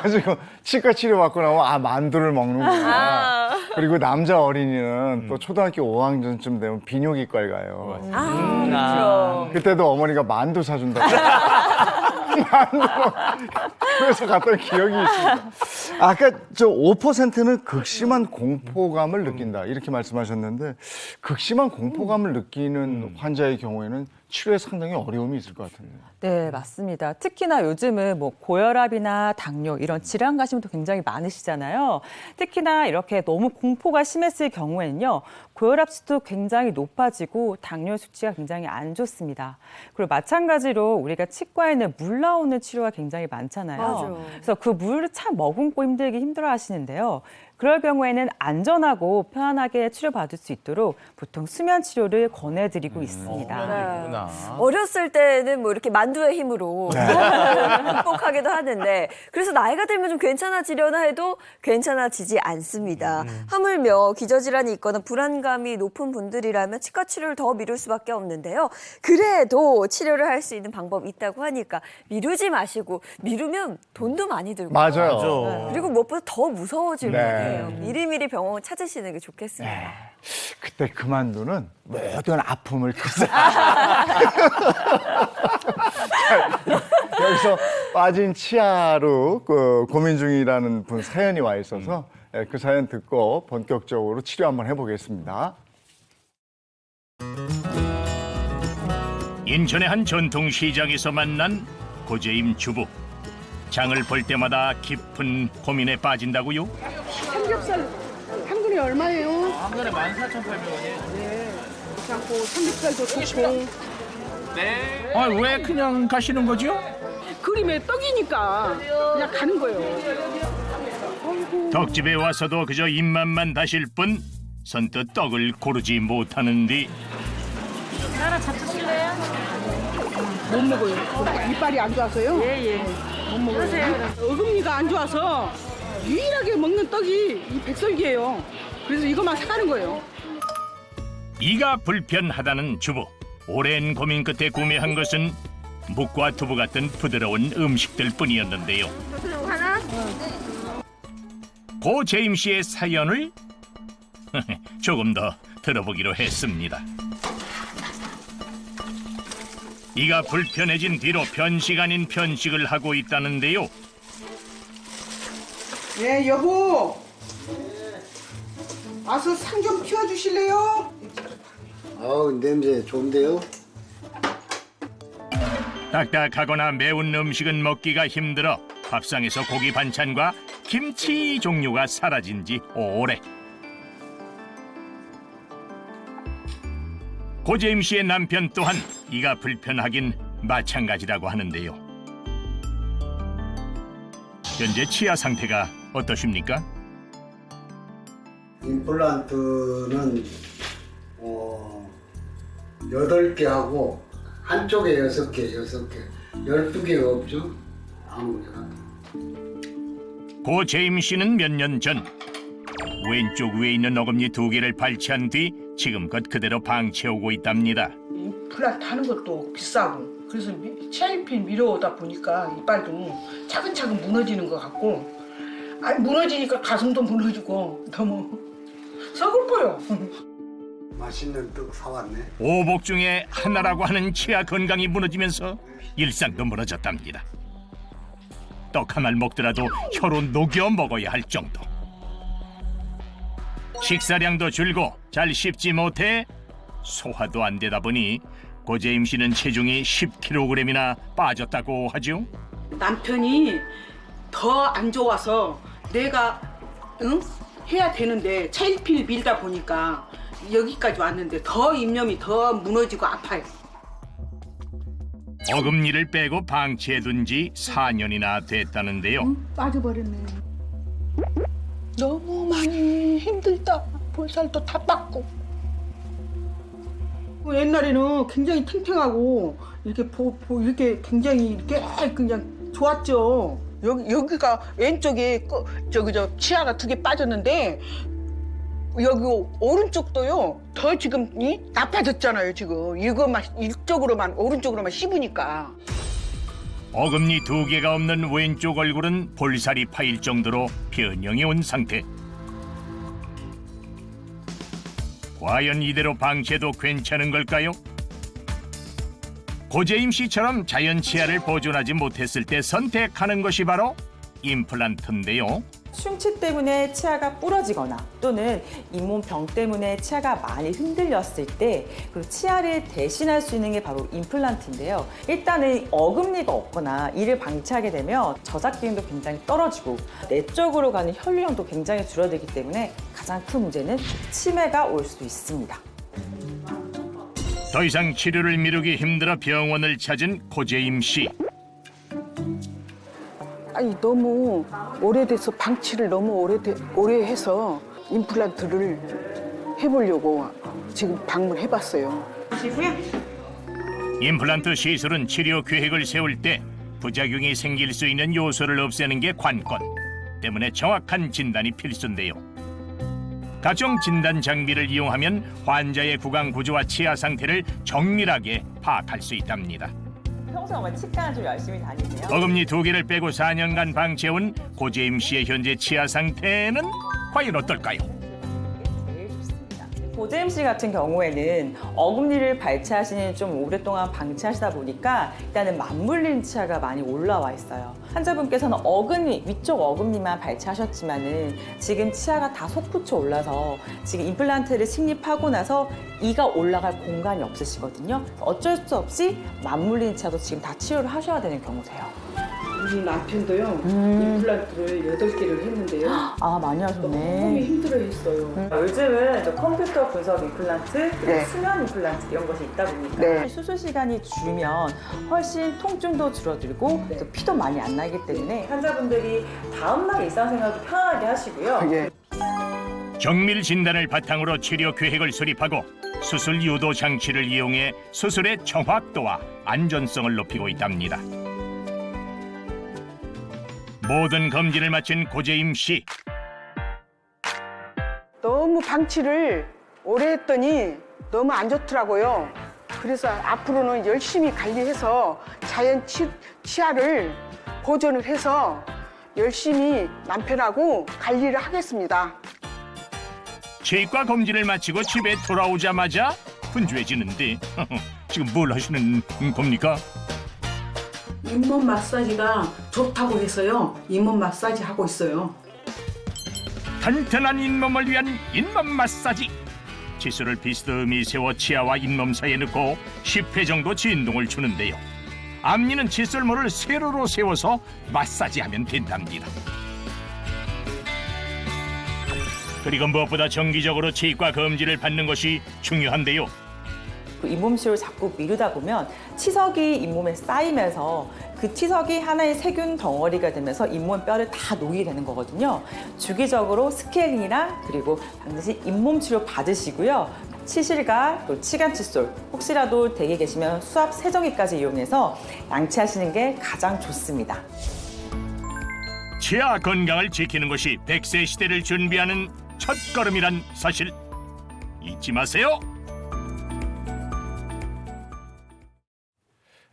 가지고 치과 치료 받고 나면 만두를 먹는구나. 그리고 남자 어린이는 또 초등학교 5학년쯤 되면 비뇨기과에 가요. 그렇죠. 그때도 어머니가 만두 사준다고. 그래서 갔던 기억이 있습니다. 아까 저 5%는 극심한 공포감을 느낀다 이렇게 말씀하셨는데 극심한 공포감을 느끼는 환자의 경우에는 치료에 상당히 어려움이 있을 것 같은데요. 네, 맞습니다. 특히나 요즘은 뭐 고혈압이나 당뇨 이런 질환 가심도 굉장히 많으시잖아요. 특히나 이렇게 너무 공포가 심했을 경우에는요. 고혈압 수도 굉장히 높아지고 당뇨 수치가 굉장히 안 좋습니다. 그리고 마찬가지로 우리가 치과에는 물 나오는 치료가 굉장히 많잖아요. 맞아. 그래서 그 물을 참 머금고 힘들어 하시는데요. 그럴 경우에는 안전하고 편안하게 치료받을 수 있도록 보통 수면 치료를 권해드리고 있습니다. 있구나. 어렸을 때는 뭐 이렇게 만두의 힘으로 극복하기도 하는데 그래서 나이가 들면 좀 괜찮아지려나 해도 괜찮아지지 않습니다. 하물며 기저질환이 있거나 불안감이 높은 분들이라면 치과 치료를 더 미룰 수밖에 없는데요. 그래도 치료를 할 수 있는 방법이 있다고 하니까 미루지 마시고 미루면 돈도 많이 들고 맞아요. 맞아. 그리고 무엇보다 더 무서워질 네. 거예요. 미리미리 병원 찾으시는 게 좋겠습니다. 그때 그만두는 모든 아픔을 여기서 빠진 치아로 고민 중이라는 분 사연이 와 있어서 그 사연 듣고 본격적으로 치료 한번 해보겠습니다. 인천의 한 전통시장에서 만난 고재임 주부. 장을 볼 때마다 깊은 고민에 빠진다고요? 삼겹살 한 근에 얼마예요? 한 근에 14,800원이에요. 네. 그렇고 삼겹살도 좋고. 네. 왜 그냥 가시는 거죠? 그림에 떡이니까 그냥 가는 거예요. 덕집에 와서도 그저 입맛만 다실 뿐 선뜻 떡을 고르지 못하는데 못 먹어요. 이빨이 안 좋아서요. 예예. 못 먹어요. 어금니가 안 좋아서 유일하게 먹는 떡이 이 백설기예요. 그래서 이것만 사가는 거예요. 이가 불편하다는 주부. 오랜 고민 끝에 구매한 것은 묵과 두부 같은 부드러운 음식들 뿐이었는데요. 고 제임 씨의 사연을 조금 더 들어보기로 했습니다. 이가 불편해진 뒤로 편식 아닌 편식을 하고 있다는데요. 네 여보. 와서 상 좀 피워주실래요? 아우 냄새 좋은데요? 딱딱하거나 매운 음식은 먹기가 힘들어 밥상에서 고기 반찬과 김치 종류가 사라진 지 오래. 고재임 씨의 남편 또한 이가 불편하긴 마찬가지라고 하는데요. 현재 치아 상태가 어떠십니까? 임플란트는 8개 하고 한쪽에 6개, 12개가 없죠? 아무데나. 고 제임 씨는 몇 년 전 왼쪽 위에 있는 어금니 2개를 발치한 뒤 지금껏 그대로 방치해오고 있답니다. 임플란트 하는 것도 비싸고 그래서 치아인필 밀어오다 보니까 이빨도 차근차근 무너지는 것 같고 무너지니까 가슴도 무너지고 너무 서글퍼요. 맛있는 떡 사왔네. 오복 중에 하나라고 하는 치아 건강이 무너지면서 일상도 무너졌답니다. 떡 한 알 먹더라도 혀로 녹여 먹어야 할 정도. 식사량도 줄고 잘 씹지 못해 소화도 안 되다 보니 고재임 씨는 체중이 10kg이나 빠졌다고 하죠. 남편이 더 안 좋아서 내가 해야 되는데 차일피일 밀다 보니까 여기까지 왔는데 더 입념이 더 무너지고 아파요. 어금니를 빼고 방치해둔 지 4년이나 됐다는데요. 빠져버렸네. 너무 많이 힘들다. 볼살도 다 빠고. 옛날에는 굉장히 탱탱하고 이렇게 이렇게 굉장히 이렇게 그냥 좋았죠. 여기가 왼쪽에 치아가 2개 빠졌는데 여기 오른쪽도요. 더 지금 나빠졌잖아요. 지금 이것만 오른쪽으로만 씹으니까. 어금니 2개가 없는 왼쪽 얼굴은 볼살이 파일 정도로 변형이 온 상태. 과연 이대로 방치해도 괜찮은 걸까요? 고재임 씨처럼 자연 치아를 보존하지 못했을 때 선택하는 것이 바로 임플란트인데요. 충치 때문에 치아가 부러지거나 또는 잇몸병 때문에 치아가 많이 흔들렸을 때 그 치아를 대신할 수 있는 게 바로 임플란트인데요. 일단은 어금니가 없거나 이를 방치하게 되면 저작 기능도 굉장히 떨어지고 내적으로 가는 혈류량도 굉장히 줄어들기 때문에 가장 큰 문제는 치매가 올 수도 있습니다. 더 이상 치료를 미루기 힘들어 병원을 찾은 고재임 씨. 아니 너무 오래돼서 방치를 너무 오래 해서 임플란트를 해보려고 지금 방문해봤어요. 임플란트 시술은 치료 계획을 세울 때 부작용이 생길 수 있는 요소를 없애는 게 관건 때문에 정확한 진단이 필수인데요. 각종 진단 장비를 이용하면 환자의 구강 구조와 치아 상태를 정밀하게 파악할 수 있답니다. 평소에 치과는 좀 열심히 다니세요? 어금니 2개를 빼고 4년간 방치해온 고재임 씨의 현재 치아 상태는 과연 어떨까요? 제일 좋습니다. 고재임 씨 같은 경우에는 어금니를 발치하시는 좀 오랫동안 방치하시다 보니까 일단은 맞물린 치아가 많이 올라와 있어요. 환자분께서는 어금니, 위쪽 어금니만 발치하셨지만은 지금 치아가 다 속붙여 올라서 지금 임플란트를 식립하고 나서 이가 올라갈 공간이 없으시거든요. 어쩔 수 없이 맞물린 치아도 지금 다 치료를 하셔야 되는 경우세요. 우리 남편도요. 임플란트를 8개를 했는데요. 아, 많이 너무 하셨네. 힘들어했어요. 요즘은 저 컴퓨터 분석 임플란트, 네. 수면 임플란트 이런 것이 있다 보니까 네. 수술 시간이 줄면 훨씬 통증도 줄어들고 또 피도 많이 안 나기 때문에 환자분들이 다음날 일상생활도 편하게 하시고요. 예. 정밀 진단을 바탕으로 치료 계획을 수립하고 수술 유도 장치를 이용해 수술의 정확도와 안전성을 높이고 있답니다. 모든 검진을 마친 고재임 씨. 너무 방치를 오래 했더니 너무 안 좋더라고요. 그래서 앞으로는 열심히 관리해서 자연 치아를 보존을 해서 열심히 남편하고 관리를 하겠습니다. 치과 검진을 마치고 집에 돌아오자마자 분주해지는데 지금 뭘 하시는 겁니까? 잇몸 마사지가 좋다고 해서요. 잇몸 마사지 하고 있어요. 튼튼한 잇몸을 위한 잇몸 마사지. 치수를 비스듬히 세워 치아와 잇몸 사이에 넣고 10회 정도 진동을 주는데요. 앞니는 칫솔모를 세로로 세워서 마사지하면 된답니다. 그리고 무엇보다 정기적으로 치과 검진을 받는 것이 중요한데요. 잇몸 치료를 자꾸 미루다 보면 치석이 잇몸에 쌓이면서 그 치석이 하나의 세균 덩어리가 되면서 잇몸 뼈를 다 녹이게 되는 거거든요. 주기적으로 스케일링이랑 그리고 반드시 잇몸 치료 받으시고요. 치실과 또 치간 칫솔, 혹시라도 댁에 계시면 수압 세정기까지 이용해서 양치하시는 게 가장 좋습니다. 치아 건강을 지키는 것이 100세 시대를 준비하는 첫걸음이란 사실 잊지 마세요.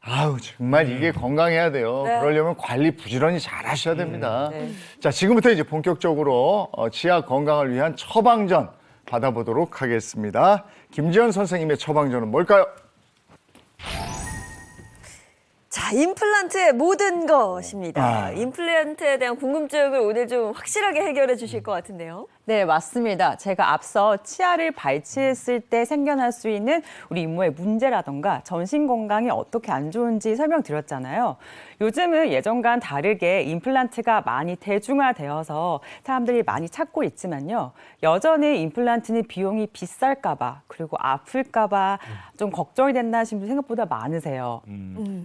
아우 정말 이게 건강해야 돼요. 네. 그러려면 관리 부지런히 잘 하셔야 됩니다. 자, 지금부터 이제 본격적으로 치아 건강을 위한 처방전 받아보도록 하겠습니다. 김지연 선생님의 처방전은 뭘까요? 자, 임플란트의 모든 것입니다. 임플란트에 대한 궁금증을 오늘 좀 확실하게 해결해 주실 것 같은데요. 네, 맞습니다. 제가 앞서 치아를 발치했을 때 생겨날 수 있는 우리 잇몸의 문제라던가 전신 건강이 어떻게 안 좋은지 설명드렸잖아요. 요즘은 예전과는 다르게 임플란트가 많이 대중화되어서 사람들이 많이 찾고 있지만요. 여전히 임플란트는 비용이 비쌀까 봐 그리고 아플까 봐 좀 걱정이 된다 하시는 분 생각보다 많으세요.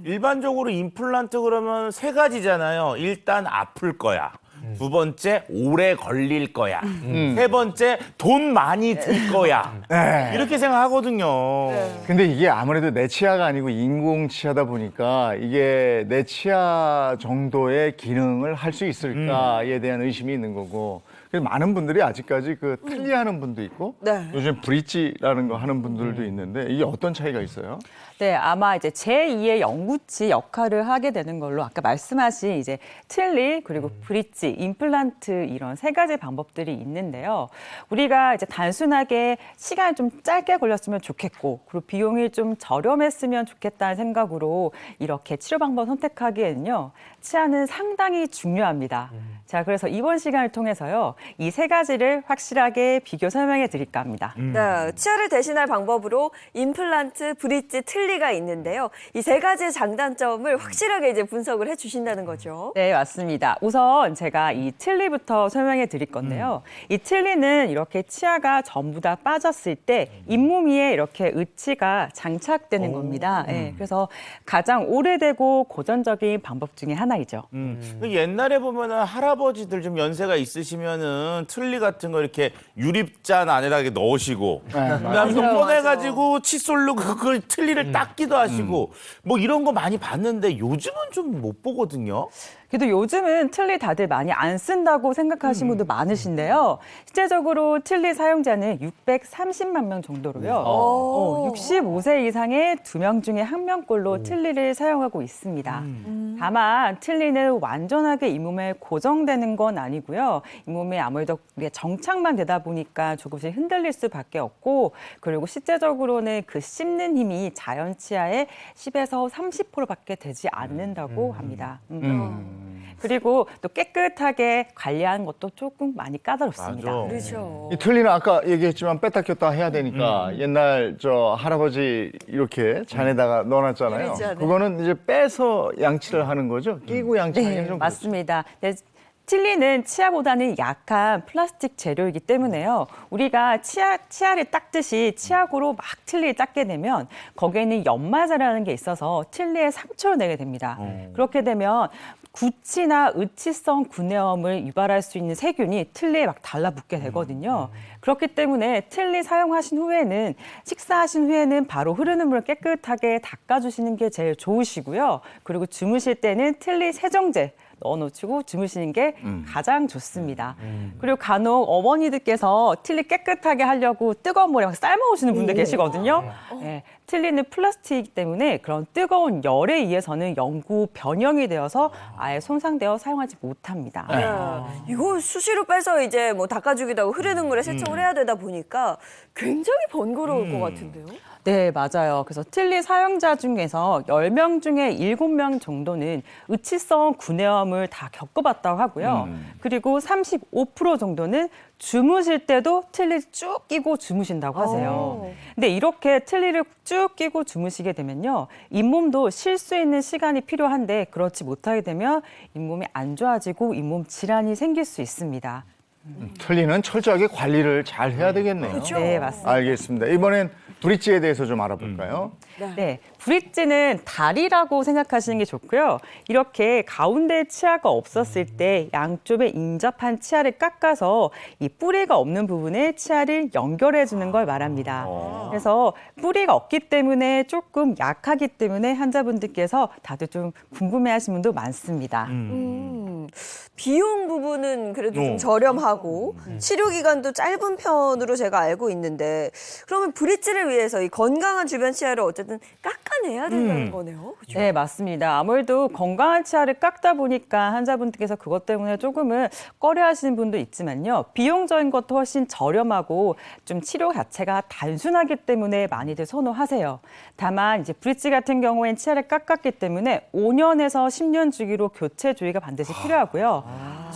일반적으로 임플란트 그러면 세 가지잖아요. 일단 아플 거야. 두 번째 오래 걸릴 거야. 세 번째 돈 많이 들 거야. 이렇게 생각하거든요. 근데 이게 아무래도 내 치아가 아니고 인공 치아다 보니까 이게 내 치아 정도의 기능을 할 수 있을까에 대한 의심이 있는 거고. 그래서 많은 분들이 아직까지 그 틀니하는 분도 있고 네. 요즘 브릿지라는 거 하는 분들도 있는데 이게 어떤 차이가 있어요? 네, 아마 이제 제2의 영구치 역할을 하게 되는 걸로 아까 말씀하신 이제 틀니 그리고 브릿지, 임플란트 이런 세 가지 방법들이 있는데요. 우리가 이제 단순하게 시간이 좀 짧게 걸렸으면 좋겠고 그리고 비용이 좀 저렴했으면 좋겠다는 생각으로 이렇게 치료 방법 선택하기에는요. 치아는 상당히 중요합니다. 자, 그래서 이번 시간을 통해서요. 이 세 가지를 확실하게 비교 설명해 드릴까 합니다. 네, 치아를 대신할 방법으로 임플란트, 브릿지, 틀니가 있는데요. 이 세 가지의 장단점을 확실하게 이제 분석을 해 주신다는 거죠. 네, 맞습니다. 우선 제가 이 틀니부터 설명해 드릴 건데요. 이 틀니는 이렇게 치아가 전부 다 빠졌을 때 잇몸 위에 이렇게 의치가 장착되는 겁니다. 네, 그래서 가장 오래되고 고전적인 방법 중에 하나이죠. 옛날에 보면은 할아버지들 좀 연세가 있으시면은 틀니 같은 거 이렇게 유립잔 안에다 이렇게 넣으시고 그다음에 좀 꺼내가지고 칫솔로 그걸 틀니를 닦기도 하시고 뭐 이런 거 많이 봤는데 요즘은 좀 못 보거든요. 그래도 요즘은 틀니 다들 많이 안 쓴다고 생각하시는 분도 많으신데요. 실제적으로 틀니 사용자는 630만 명 정도로요. 65세 이상의 2명 중에 1명꼴로 틀니를 사용하고 있습니다. 다만 틀니는 완전하게 잇몸에 고정되는 건 아니고요. 잇몸에 아무래도 우리가 정착만 되다 보니까 조금씩 흔들릴 수밖에 없고 그리고 실제적으로는 그 씹는 힘이 자연 치아의 10에서 30%밖에 되지 않는다고 합니다. 그리고 또 깨끗하게 관리하는 것도 조금 많이 까다롭습니다. 맞아. 그렇죠. 이 틀니는 아까 얘기했지만 뺐다 꼈다 해야 되니까 옛날 저 할아버지 이렇게 잔에다가 넣어놨잖아요. 브릿지 안에. 그거는 이제 빼서 양치를 하는 거죠? 끼고 양치하기는 네, 좀 맞습니다. 네, 틀니는 치아보다는 약한 플라스틱 재료이기 때문에요. 우리가 치아를 닦듯이 치아고로 막 틀니를 닦게 되면 거기에는 연마제라는 게 있어서 틀니에 상처를 내게 됩니다. 그렇게 되면 구취나 의치성 구내염을 유발할 수 있는 세균이 틀니에 막 달라붙게 되거든요. 그렇기 때문에 틀니 사용하신 후에는 식사하신 후에는 바로 흐르는 물을 깨끗하게 닦아주시는 게 제일 좋으시고요. 그리고 주무실 때는 틀니 세정제 넣어놓으시고 주무시는 게 가장 좋습니다. 그리고 간혹 어머니들께서 틀니 깨끗하게 하려고 뜨거운 물에 막 삶아오시는 분들 계시거든요. 네, 틀니는 플라스틱이기 때문에 그런 뜨거운 열에 의해서는 영구 변형이 되어서 아예 손상되어 사용하지 못합니다. 네. 이거 수시로 빼서 이제 뭐 닦아주기도 하고 흐르는 물에 세척을 해야 되다 보니까 굉장히 번거로울 것 같은데요. 네, 맞아요. 그래서 틀니 사용자 중에서 10명 중에 7명 정도는 의치성 구내염을 다 겪어봤다고 하고요. 그리고 35% 정도는 주무실 때도 틀니를 쭉 끼고 주무신다고 하세요. 근데 이렇게 틀니를 쭉 끼고 주무시게 되면요. 잇몸도 쉴 수 있는 시간이 필요한데 그렇지 못하게 되면 잇몸이 안 좋아지고 잇몸 질환이 생길 수 있습니다. 틀니는 철저하게 관리를 잘 해야 되겠네요. 그렇죠. 네, 맞습니다. 알겠습니다. 이번엔 브릿지에 대해서 좀 알아볼까요? 네, 브릿지는 다리라고 생각하시는 게 좋고요. 이렇게 가운데 치아가 없었을 때 양쪽에 인접한 치아를 깎아서 이 뿌리가 없는 부분에 치아를 연결해 주는 걸 말합니다. 그래서 뿌리가 없기 때문에 조금 약하기 때문에 환자분들께서 다들 좀 궁금해하시는 분도 많습니다. 비용 부분은 그래도 좀 저렴하고 치료 기간도 짧은 편으로 제가 알고 있는데 그러면 브릿지를 위해서 이 건강한 주변 치아를 어쨌든 깎아내야 된다는 거네요. 그렇죠? 네, 맞습니다. 아무래도 건강한 치아를 깎다 보니까 환자분들께서 그것 때문에 조금은 꺼려하시는 분도 있지만요. 비용적인 것도 훨씬 저렴하고 좀 치료 자체가 단순하기 때문에 많이들 선호하세요. 다만 이제 브릿지 같은 경우엔 치아를 깎았기 때문에 5년에서 10년 주기로 교체 주의가 반드시 필요하고요.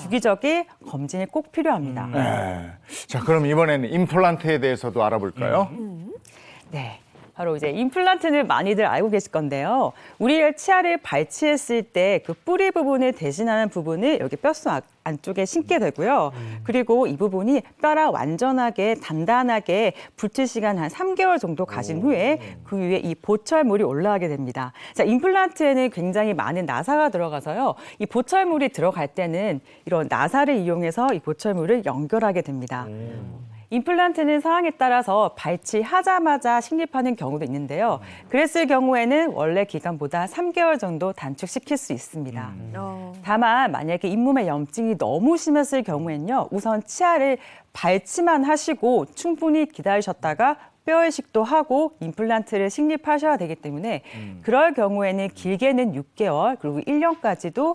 주기적인 검진이 꼭 필요합니다. 네. 자, 그럼 이번에는 임플란트에 대해서도 알아볼까요? 네. 바로 이제 임플란트는 많이들 알고 계실 건데요. 우리가 치아를 발치했을 때 그 뿌리 부분을 대신하는 부분을 여기 뼛속 안쪽에 심게 되고요. 그리고 이 부분이 뼈랑 완전하게 단단하게 붙을 시간 한 3개월 정도 가신 후에 그 위에 이 보철물이 올라가게 됩니다. 자, 임플란트에는 굉장히 많은 나사가 들어가서요. 이 보철물이 들어갈 때는 이런 나사를 이용해서 이 보철물을 연결하게 됩니다. 임플란트는 상황에 따라서 발치하자마자 식립하는 경우도 있는데요. 그랬을 경우에는 원래 기간보다 3개월 정도 단축시킬 수 있습니다. 다만 만약에 잇몸에 염증이 너무 심했을 경우에는요. 우선 치아를 발치만 하시고 충분히 기다리셨다가 뼈이식도 하고 임플란트를 식립하셔야 되기 때문에 그럴 경우에는 길게는 6개월 그리고 1년까지도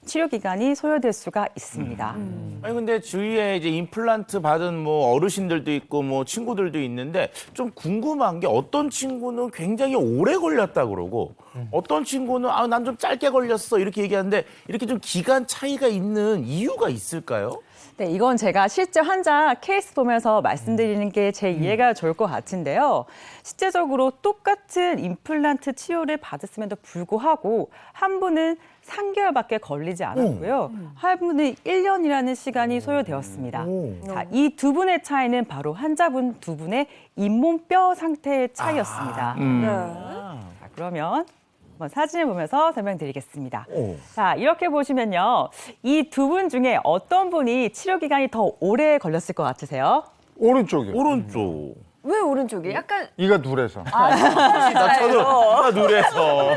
치료 기간이 소요될 수가 있습니다. 아니 근데 주위에 이제 임플란트 받은 뭐 어르신들도 있고 뭐 친구들도 있는데 좀 궁금한 게 어떤 친구는 굉장히 오래 걸렸다 그러고 어떤 친구는 아, 난 좀 짧게 걸렸어 이렇게 얘기하는데 이렇게 좀 기간 차이가 있는 이유가 있을까요? 네, 이건 제가 실제 환자 케이스 보면서 말씀드리는 게 제 이해가 좋을 것 같은데요. 실제적으로 똑같은 임플란트 치료를 받았음에도 불구하고 한 분은 3개월밖에 걸리지 않았고요. 한 분은 1년이라는 시간이 소요되었습니다. 자, 이 두 분의 차이는 바로 환자분 두 분의 잇몸뼈 상태의 차이였습니다. 자, 그러면 한번 사진을 보면서 설명드리겠습니다. 자, 이렇게 보시면요. 이 두 분 중에 어떤 분이 치료 기간이 더 오래 걸렸을 것 같으세요? 오른쪽이요. 오른쪽. 왜 오른쪽이? 약간 이가 둘에서. 나 누래서.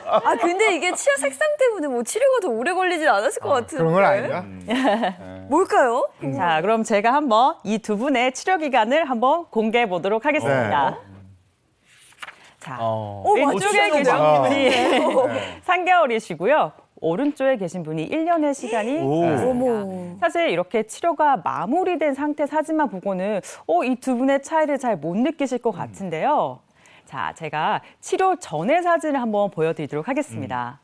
아 근데 이게 치아 색상 때문에 뭐 치료가 더 오래 걸리진 않았을 것 같은데. 그런 건 아닌가? 뭘까요? 자, 그럼 제가 한번 이 두 분의 치료 기간을 한번 공개해 보도록 하겠습니다. 자, 왼쪽에 계신 분이 3개월이시고요. 오른쪽에 계신 분이 1년의 시간이 있습니다. 사실 이렇게 치료가 마무리된 상태 사진만 보고는 이 두 분의 차이를 잘 못 느끼실 것 같은데요. 자, 제가 치료 전의 사진을 한번 보여드리도록 하겠습니다.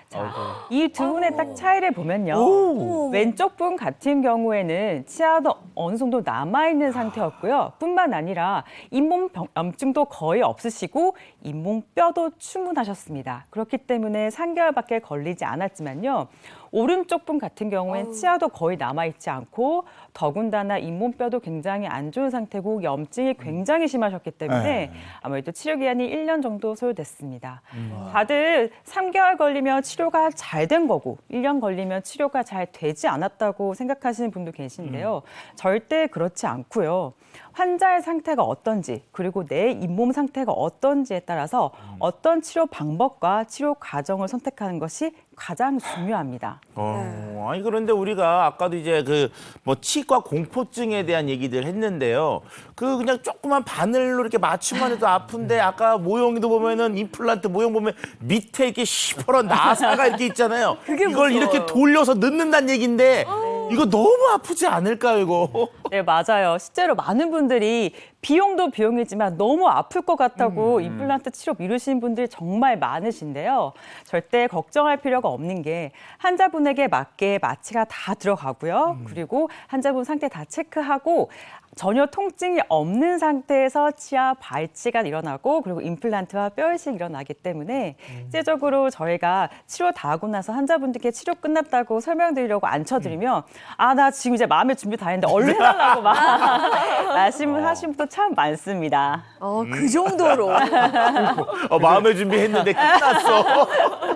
자, 이 두 분의 딱 차이를 보면요. 왼쪽 분 같은 경우에는 치아도 어느 정도 남아있는 상태였고요. 뿐만 아니라 잇몸 염증도 거의 없으시고 잇몸뼈도 충분하셨습니다. 그렇기 때문에 3개월밖에 걸리지 않았지만요. 오른쪽 분 같은 경우엔 치아도 거의 남아있지 않고 더군다나 잇몸뼈도 굉장히 안 좋은 상태고 염증이 굉장히 심하셨기 때문에 아무래도 치료 기간이 1년 정도 소요됐습니다. 다들 3개월 걸리면 치료가 잘 된 거고 1년 걸리면 치료가 잘 되지 않았다고 생각하시는 분도 계신데요. 절대 그렇지 않고요. 환자의 상태가 어떤지 그리고 내 잇몸 상태가 어떤지에 따라서 어떤 치료 방법과 치료 과정을 선택하는 것이 가장 중요합니다. 아니 그런데 우리가 아까도 이제 그 뭐 치과 공포증에 대한 얘기들 했는데요. 그 그냥 조그만 바늘로 이렇게 맞춤만 해도 아픈데 아까 모형도 보면은 임플란트 모형 보면 밑에 이렇게 시퍼런 나사가 이렇게 있잖아요. 이걸 무서워요. 이렇게 돌려서 넣는다는 얘기인데 이거 너무 아프지 않을까요, 이거? 네, 맞아요. 실제로 많은 분들이 비용도 비용이지만 너무 아플 것 같다고 임플란트 치료 미루시는 분들이 정말 많으신데요. 절대 걱정할 필요가 없는 게 환자분에게 맞게 마취가 다 들어가고요. 그리고 환자분 상태 다 체크하고 전혀 통증이 없는 상태에서 치아 발치가 일어나고 그리고 임플란트와 뼈이식이 일어나기 때문에 실제적으로 저희가 치료 다 하고 나서 환자분들께 치료 끝났다고 설명드리려고 앉혀드리면 아, 나 지금 이제 마음의 준비 다 했는데 얼른 해달라고 막 말씀하신 분도 참 많습니다. 그 정도로. 마음의 준비했는데 끝났어.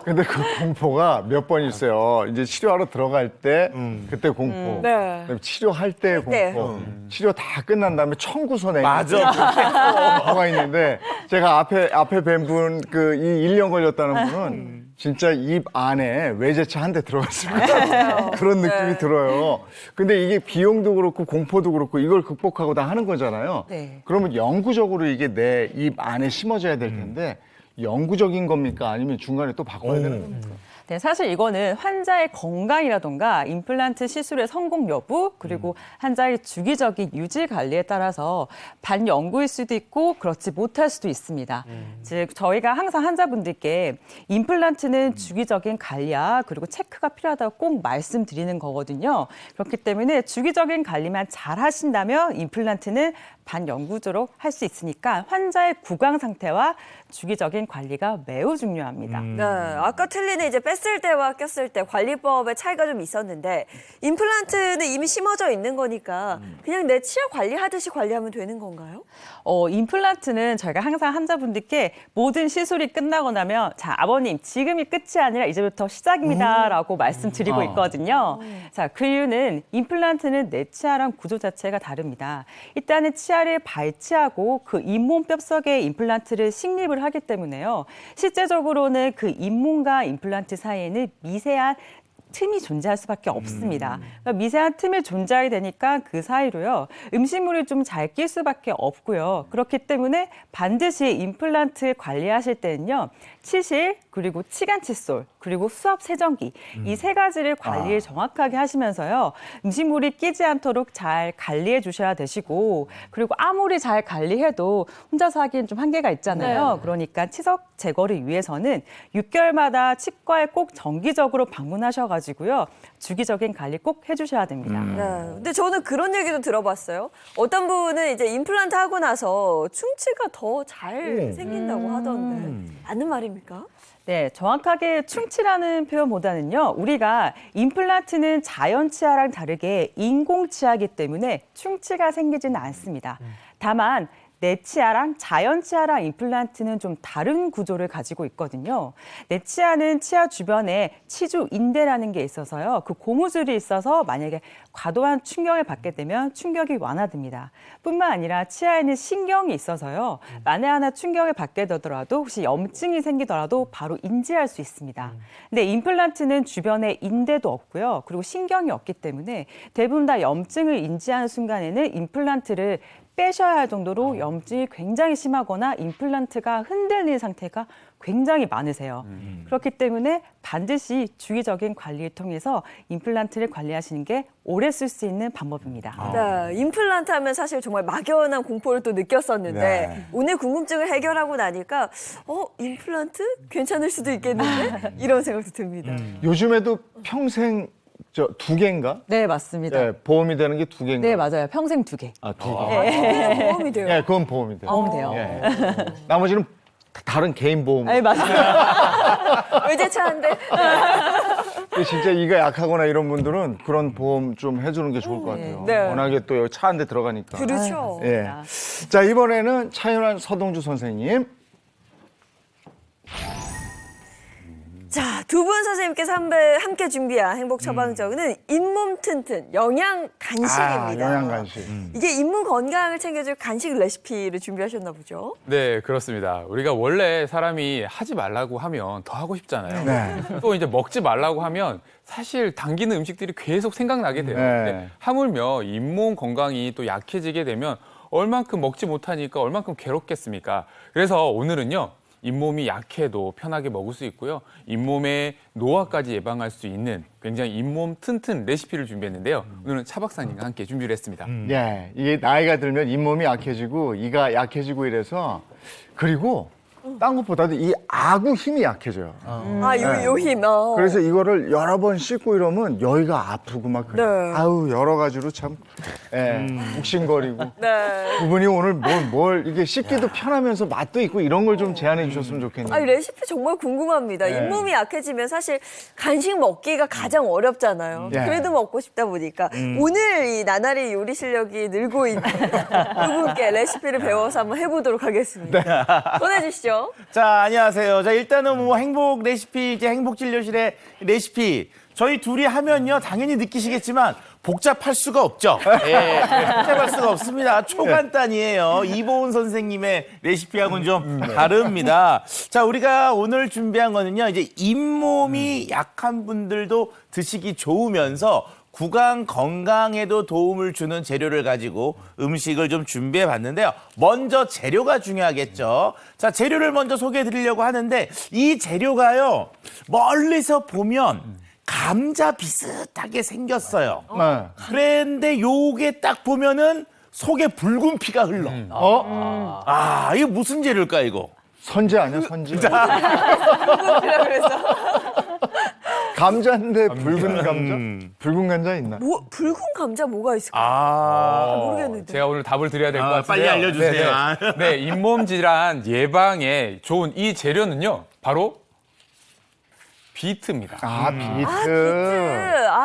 근데 그 공포가 몇 번 있어요. 이제 치료하러 들어갈 때 그때 공포. 네. 그다음에 치료할 때 때. 공포. 치료 다 끝난 다음에 청구서 내는 맞아. 공포가 있는데 제가 앞에 뵌 분 그 이 1년 걸렸다는 분은 진짜 입 안에 외제차 한 대 들어갔습니다. 그런 느낌이 들어요. 근데 이게 비용도 그렇고 공포도 그렇고 이걸 극복하고 다 하는 거잖아요. 네. 그러면 영구적으로 이게 내 입 안에 심어져야 될 텐데 영구적인 겁니까? 아니면 중간에 또 바꿔야 되는 겁니까? 네, 사실 이거는 환자의 건강이라던가 임플란트 시술의 성공 여부 그리고 환자의 주기적인 유지 관리에 따라서 반영구일 수도 있고 그렇지 못할 수도 있습니다. 즉 저희가 항상 환자분들께 임플란트는 주기적인 관리야 그리고 체크가 필요하다고 꼭 말씀드리는 거거든요. 그렇기 때문에 주기적인 관리만 잘 하신다면 임플란트는 반영구적으로 할 수 있으니까 환자의 구강 상태와 주기적인 관리가 매우 중요합니다. 네, 아까 틀리는 이제 뺐을 때와 꼈을 때 관리법의 차이가 좀 있었는데 임플란트는 이미 심어져 있는 거니까 그냥 내 치아 관리하듯이 관리하면 되는 건가요? 임플란트는 저희가 항상 환자분들께 모든 시술이 끝나고 나면 자, 아버님 지금이 끝이 아니라 이제부터 시작입니다라고 말씀드리고 있거든요. 자, 그 이유는 임플란트는 내 치아랑 구조 자체가 다릅니다. 일단은 치아를 발치하고 그 잇몸 뼈속에 임플란트를 식립을 하기 때문에요. 실제적으로는 그 잇몸과 임플란트 사이에는 미세한 틈이 존재할 수밖에 없습니다. 그러니까 미세한 틈이 존재하게 되니까 그 사이로요. 음식물이 좀 잘 낄 수밖에 없고요. 그렇기 때문에 반드시 임플란트 관리하실 때는요. 치실 그리고 치간 칫솔 그리고 수압 세정기 이 세 가지를 관리를 정확하게 하시면서요. 음식물이 끼지 않도록 잘 관리해 주셔야 되시고 그리고 아무리 잘 관리해도 혼자서 하기엔 좀 한계가 있잖아요. 그러니까 치석 제거를 위해서는 6개월마다 치과에 꼭 정기적으로 방문하셔가지고요. 주기적인 관리 꼭 해주셔야 됩니다. 네. 근데 저는 그런 얘기도 들어봤어요. 어떤 분은 이제 임플란트 하고 나서 충치가 더 잘 생긴다고 하던데 맞는 말입니까? 네, 정확하게 충치라는 표현보다는요. 우리가 임플란트는 자연 치아랑 다르게 인공 치아이기 때문에 충치가 생기지는 않습니다. 다만 내 치아랑 자연 치아랑 임플란트는 좀 다른 구조를 가지고 있거든요. 내 치아는 치아 주변에 치주 인대라는 게 있어서요. 그 고무줄이 있어서 만약에 과도한 충격을 받게 되면 충격이 완화됩니다. 뿐만 아니라 치아에는 신경이 있어서요. 만에 하나 충격을 받게 되더라도 혹시 염증이 생기더라도 바로 인지할 수 있습니다. 근데 임플란트는 주변에 인대도 없고요. 그리고 신경이 없기 때문에 대부분 다 염증을 인지하는 순간에는 임플란트를 빼셔야 할 정도로 염증이 굉장히 심하거나 임플란트가 흔들리는 상태가 굉장히 많으세요. 그렇기 때문에 반드시 주기적인 관리를 통해서 임플란트를 관리하시는 게 오래 쓸 수 있는 방법입니다. 네, 임플란트 하면 사실 정말 막연한 공포를 또 느꼈었는데 네. 오늘 궁금증을 해결하고 나니까 임플란트? 괜찮을 수도 있겠는데? 이런 생각도 듭니다. 요즘에도 평생 두 개인가? 네, 맞습니다. 네, 보험이 되는 게 두 개인가? 네, 맞아요. 평생 2개. 아, 두 개. 그게 보험이 돼요. 예, 그건 보험이 돼요. 보험 돼요. 예. 나머지는 다른 개인 보험. 네, 맞습니다. 외제차인데? 진짜 이가 약하거나 이런 분들은 그런 보험 좀 해주는 게 좋을 것 같아요. 네. 워낙에 또 차 한 대 들어가니까. 그렇죠. 예. 자, 이번에는 차윤환 서동주 선생님. 자, 두 분 선생님께서 함께 준비한 행복 처방전은 잇몸 튼튼 영양 간식입니다. 영양 간식. 이게 잇몸 건강을 챙겨줄 간식 레시피를 준비하셨나 보죠? 네, 그렇습니다. 우리가 원래 사람이 하지 말라고 하면 더 하고 싶잖아요. 네. 또 이제 먹지 말라고 하면 사실 당기는 음식들이 계속 생각나게 돼요. 네. 근데 하물며 잇몸 건강이 또 약해지게 되면 얼만큼 먹지 못하니까 얼만큼 괴롭겠습니까? 그래서 오늘은요. 잇몸이 약해도 편하게 먹을 수 있고요. 잇몸의 노화까지 예방할 수 있는 굉장히 잇몸 튼튼 레시피를 준비했는데요. 오늘은 차 박사님과 함께 준비를 했습니다. 예, 이게 나이가 들면 잇몸이 약해지고 이가 약해지고 이래서 그리고 딴 것보다도 이 아구 힘이 약해져요. 요 힘. 그래서 이거를 여러 번 씻고 이러면 여기가 아프고 막 그래. 네. 아우 여러 가지로 참 욱신거리고. 네. 두 분이 오늘 뭘 이게 씻기도 편하면서 맛도 있고 이런 걸 좀 제안해 주셨으면 좋겠네요. 이 레시피 정말 궁금합니다. 네. 잇몸이 약해지면 사실 간식 먹기가 가장 어렵잖아요. 예. 그래도 먹고 싶다 보니까 오늘 이 나날이 요리 실력이 늘고 있는 두 분께 레시피를 배워서 한번 해보도록 하겠습니다. 보내주시죠. 자, 안녕하세요. 자, 일단은 뭐 행복 레시피, 이제 행복 진료실의 레시피. 저희 둘이 하면요, 당연히 느끼시겠지만 복잡할 수가 없죠. 예, 복잡할 수가 없습니다. 초간단이에요. 이보은 선생님의 레시피하고는 좀 다릅니다. 자, 우리가 오늘 준비한 거는요, 이제 잇몸이 약한 분들도 드시기 좋으면서 구강 건강에도 도움을 주는 재료를 가지고 음식을 좀 준비해 봤는데요. 먼저 재료가 중요하겠죠. 자, 재료를 먼저 소개해 드리려고 하는데 이 재료가요, 멀리서 보면 감자 비슷하게 생겼어요. 네. 그런데 요게 딱 보면은 속에 붉은 피가 흘러. 이거 무슨 재료일까, 이거? 선지 아니야, 선지? 그래서 감자인데 붉은 감자? 붉은 감자 있나? 붉은 감자 뭐가 있을까요? 모르겠는데. 제가 오늘 답을 드려야 될 것 같은데요. 빨리 알려주세요. 네, 잇몸 질환 예방에 좋은 이 재료는요, 바로 비트입니다.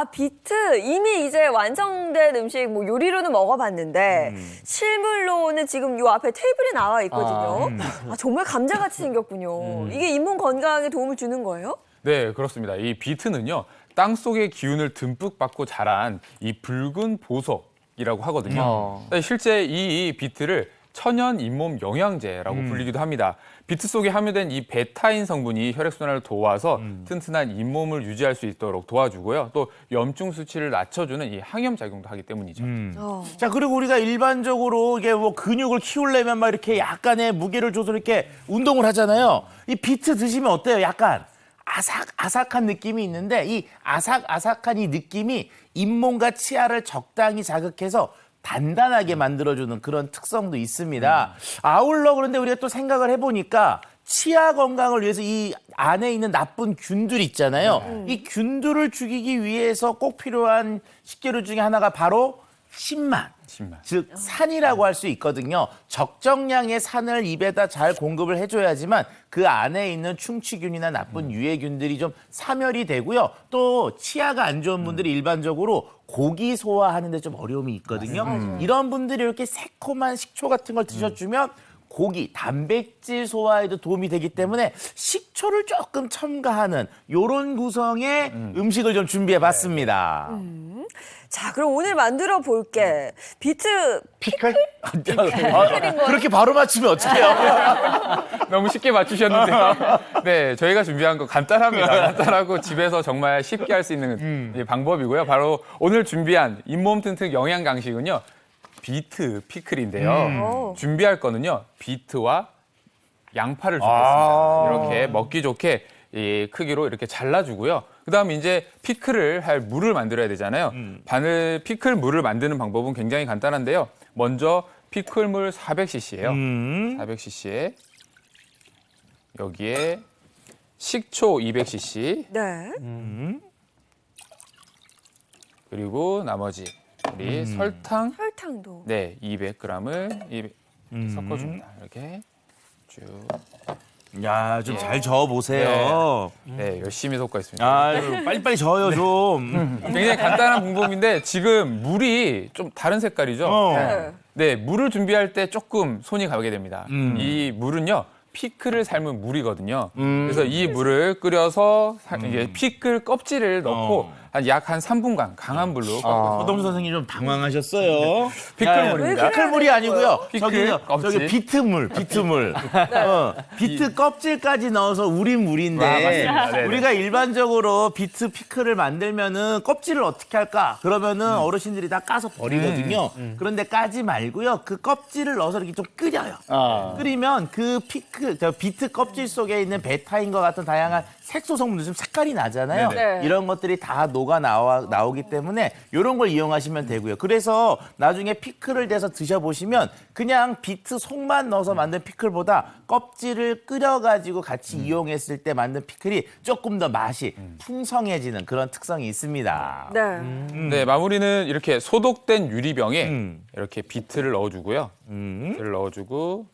비트. 이미 이제 완성된 음식 뭐 요리로는 먹어봤는데 실물로는 지금 요 앞에 테이블에 나와 있거든요. 정말 감자같이 생겼군요. 이게 잇몸 건강에 도움을 주는 거예요? 네, 그렇습니다. 이 비트는요, 땅 속의 기운을 듬뿍 받고 자란 이 붉은 보석이라고 하거든요. 실제 이 비트를 천연 잇몸 영양제라고 불리기도 합니다. 비트 속에 함유된 이 베타인 성분이 혈액순환을 도와서 튼튼한 잇몸을 유지할 수 있도록 도와주고요. 또 염증 수치를 낮춰주는 이 항염 작용도 하기 때문이죠. 자, 그리고 우리가 일반적으로 이게 뭐 근육을 키우려면 막 이렇게 약간의 무게를 줘서 이렇게 운동을 하잖아요. 이 비트 드시면 어때요? 약간 아삭아삭한 느낌이 있는데 이 아삭아삭한 이 느낌이 잇몸과 치아를 적당히 자극해서 단단하게 만들어주는 그런 특성도 있습니다. 아울러 그런데 우리가 또 생각을 해보니까 치아 건강을 위해서 이 안에 있는 나쁜 균들 있잖아요. 이 균들을 죽이기 위해서 꼭 필요한 식재료 중에 하나가 바로 신만. 즉 산이라고 할 수 있거든요. 적정량의 산을 입에다 잘 공급을 해줘야지만 그 안에 있는 충치균이나 나쁜 유해균들이 좀 사멸이 되고요. 또 치아가 안 좋은 분들이 일반적으로 고기 소화하는 데 좀 어려움이 있거든요. 이런 분들이 이렇게 새콤한 식초 같은 걸 드셔주면 고기, 단백질 소화에도 도움이 되기 때문에 식초를 조금 첨가하는 이런 구성의 음식을 좀 준비해봤습니다. 자, 그럼 오늘 만들어 볼게. 비트 피클? 그렇게 바로 맞추면 어떡해요? 너무 쉽게 맞추셨는데요. 네, 저희가 준비한 거 간단합니다. 간단하고 집에서 정말 쉽게 할 수 있는 방법이고요. 바로 오늘 준비한 잇몸 튼튼 영양 강식은요, 비트 피클인데요. 준비할 거는요, 비트와 양파를 준비했습니다. 이렇게 먹기 좋게 이 크기로 이렇게 잘라주고요. 그다음 이제 피클을 할 물을 만들어야 되잖아요. 피클 물을 만드는 방법은 굉장히 간단한데요. 먼저 피클물 400cc예요. 400cc에 여기에 식초 200cc. 네. 그리고 나머지 우리 설탕도. 네, 200g을 섞어줍니다. 이렇게 쭉. 야, 좀 잘 저어보세요. 네, 열심히 섞고 있습니다. 아유, 빨리빨리 저어요, 좀. 굉장히 간단한 방법인데 지금 물이 좀 다른 색깔이죠. 네, 물을 준비할 때 조금 손이 가게 됩니다. 이 물은요, 피클을 삶은 물이거든요. 그래서 이 물을 끓여서 이게 피클 껍질을 넣고 약 한 3분간 강한 불로 서동 선생님 좀 당황하셨어요. 피클물입니다. 피클물이 아니고요. 피클 껍질. 저기 비트물. 비트 껍질까지 넣어서 우린 물인데 맞습니다. 네네. 우리가 일반적으로 비트 피클을 만들면은 껍질을 어떻게 할까? 그러면은 어르신들이 다 까서 버리거든요. 그런데 까지 말고요. 그 껍질을 넣어서 이렇게 좀 끓여요. 끓이면 그 비트 껍질 속에 있는 베타인과 같은 다양한 색소 성분들 좀 색깔이 나잖아요. 네네. 네. 이런 것들이 다 녹아 나오기 때문에 이런 걸 이용하시면 되고요. 그래서 나중에 피클을 대서 드셔보시면 그냥 비트 속만 넣어서 만든 피클보다 껍질을 끓여가지고 같이 이용했을 때 만든 피클이 조금 더 맛이 풍성해지는 그런 특성이 있습니다. 네. 네, 마무리는 이렇게 소독된 유리병에 이렇게 비트를 넣어주고요. 비트를 넣어주고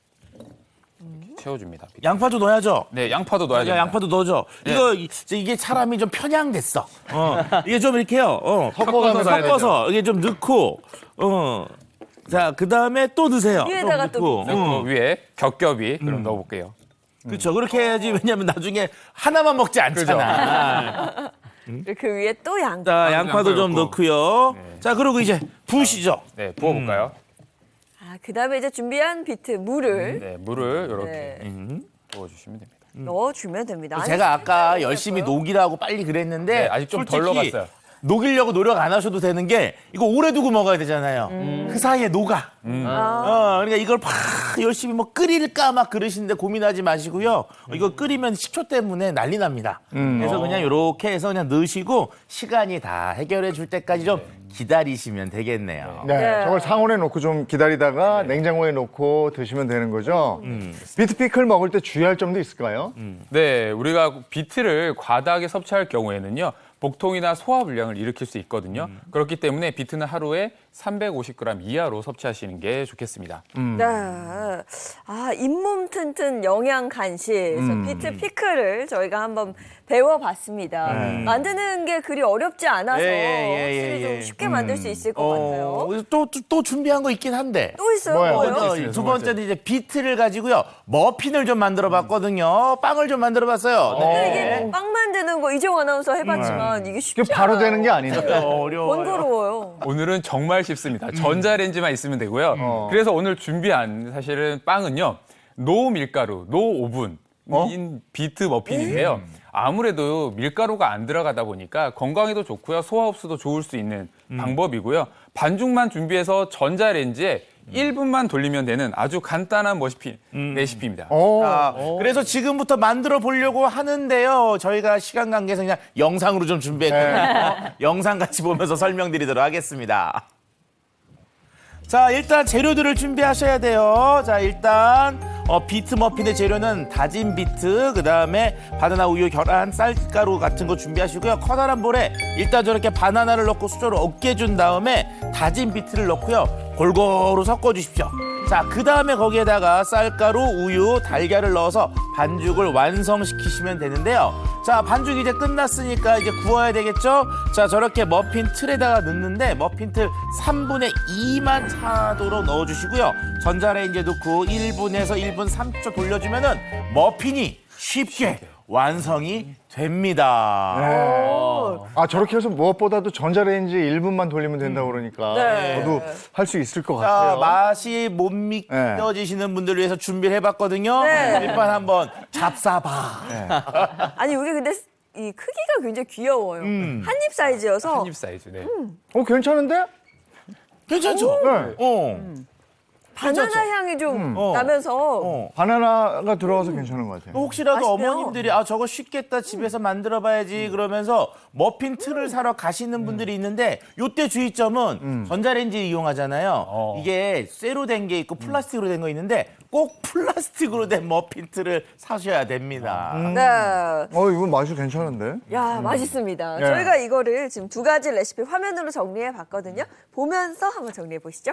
이렇게 채워줍니다. 비트. 양파도 넣어야죠. 네, 양파도 넣어야 됩니다. 양파도 넣어줘. 네. 이게 사람이 좀 편향됐어. 이게 좀 이렇게요. 섞어서 이게 좀 넣고. 자, 그 다음에 또 넣으세요. 위에다가 또 그리고 위에 겹겹이 그럼 넣어볼게요. 그렇죠. 그렇게 해야지. 왜냐면 나중에 하나만 먹지 않잖아. 그 위에 또 양파. 자, 양파도 좀 넣고. 넣고요. 자, 그리고 이제 부으시죠. 네, 부어볼까요? 그다음에 이제 준비한 비트 물을 네, 물을 이렇게 네. 부어주시면 됩니다. 넣어주면 됩니다. 아니, 제가 아까 색깔이 열심히 어때요? 녹이라고 빨리 그랬는데 네, 아직 좀 덜 솔직히 녹았어요. 녹이려고 노력 안 하셔도 되는 게 이거 오래 두고 먹어야 되잖아요. 그 사이에 녹아. 그러니까 이걸 막 열심히 뭐 끓일까 막 그러시는데 고민하지 마시고요. 이거 끓이면 식초 때문에 난리 납니다. 그래서 그냥 이렇게 해서 그냥 넣으시고 시간이 다 해결해 줄 때까지 좀 기다리시면 되겠네요. 네, 네. 저걸 상온에 놓고 좀 기다리다가 냉장고에 놓고 드시면 되는 거죠. 비트 피클 먹을 때 주의할 점도 있을까요? 네, 우리가 비트를 과다하게 섭취할 경우에는요. 복통이나 소화 불량을 일으킬 수 있거든요. 그렇기 때문에 비트는 하루에 350g 이하로 섭취하시는 게 좋겠습니다. 네. 잇몸 튼튼 영양 간식 그래서 비트 피클을 저희가 한번 배워봤습니다. 만드는 게 그리 어렵지 않아서 확실히 좀 쉽게 만들 수 있을 것 같아요. 또 준비한 거 있긴 한데. 또 있어요? 뭐예요? 뭐예요? 두 번째는 이제 비트를 가지고요. 머핀을 좀 만들어 봤거든요. 빵을 좀 만들어 봤어요. 근데 이게 빵 만드는 거 이재용 아나운서 해봤지만 이게 쉽지 이게 바로 않아요. 되는 게 아니니까. 어려워요. 번거로워요. 오늘은 정말 쉽습니다. 전자레인지만 있으면 되고요. 그래서 오늘 준비한 사실은 빵은요. 노밀가루, 노오븐인 비트 머핀인데요. 아무래도 밀가루가 안 들어가다 보니까 건강에도 좋고요. 소화 흡수도 좋을 수 있는 방법이고요. 반죽만 준비해서 전자레인지에 1분만 돌리면 되는 아주 간단한 레시피입니다. 그래서 지금부터 만들어 보려고 하는데요. 저희가 시간 관계에서 그냥 영상으로 좀 준비했거든요. 영상 같이 보면서 설명드리도록 하겠습니다. 자, 일단 재료들을 준비하셔야 돼요. 자, 일단 비트 머핀의 재료는 다진 비트, 그다음에 바나나 우유, 계란, 쌀가루 같은 거 준비하시고요. 커다란 볼에 일단 저렇게 바나나를 넣고 수저로 으깨준 다음에 다진 비트를 넣고요. 골고루 섞어 주십시오. 자, 그다음에 거기에다가 쌀가루, 우유, 달걀을 넣어서 반죽을 완성시키시면 되는데요. 자, 반죽 이제 끝났으니까 이제 구워야 되겠죠? 자, 저렇게 머핀 틀에다가 넣는데 머핀 틀 3분의 2만 차도록 넣어주시고요. 전자레인지에 넣고 1분에서 1분 30초 돌려주면은 머핀이 쉽게 완성이 됩니다. 저렇게 해서 무엇보다도 전자레인지 1분만 돌리면 된다고 그러니까 네. 저도 할 수 있을 것 자, 같아요. 맛이 못 믿겨지시는 분들을 위해서 준비를 해봤거든요. 네. 일단 한번 잡숴봐. 아니 이게 근데 이 크기가 굉장히 귀여워요. 한입 사이즈여서 한입 사이즈. 네. 괜찮은데? 괜찮죠? 네. 바나나 향이 좀 나면서 바나나가 들어가서 괜찮은 것 같아요. 혹시라도 맛있네요. 어머님들이 저거 쉽겠다 집에서 만들어봐야지 그러면서 머핀 틀을 사러 가시는 분들이 있는데 요때 주의점은 전자레인지 이용하잖아요. 이게 쇠로 된 게 있고 플라스틱으로 된 거 있는데 꼭 플라스틱으로 된 머핀 틀을 사셔야 됩니다. 네. 이건 맛이 괜찮은데? 야 맛있습니다. 네. 저희가 이거를 지금 두 가지 레시피 화면으로 정리해 봤거든요. 보면서 한번 정리해 보시죠.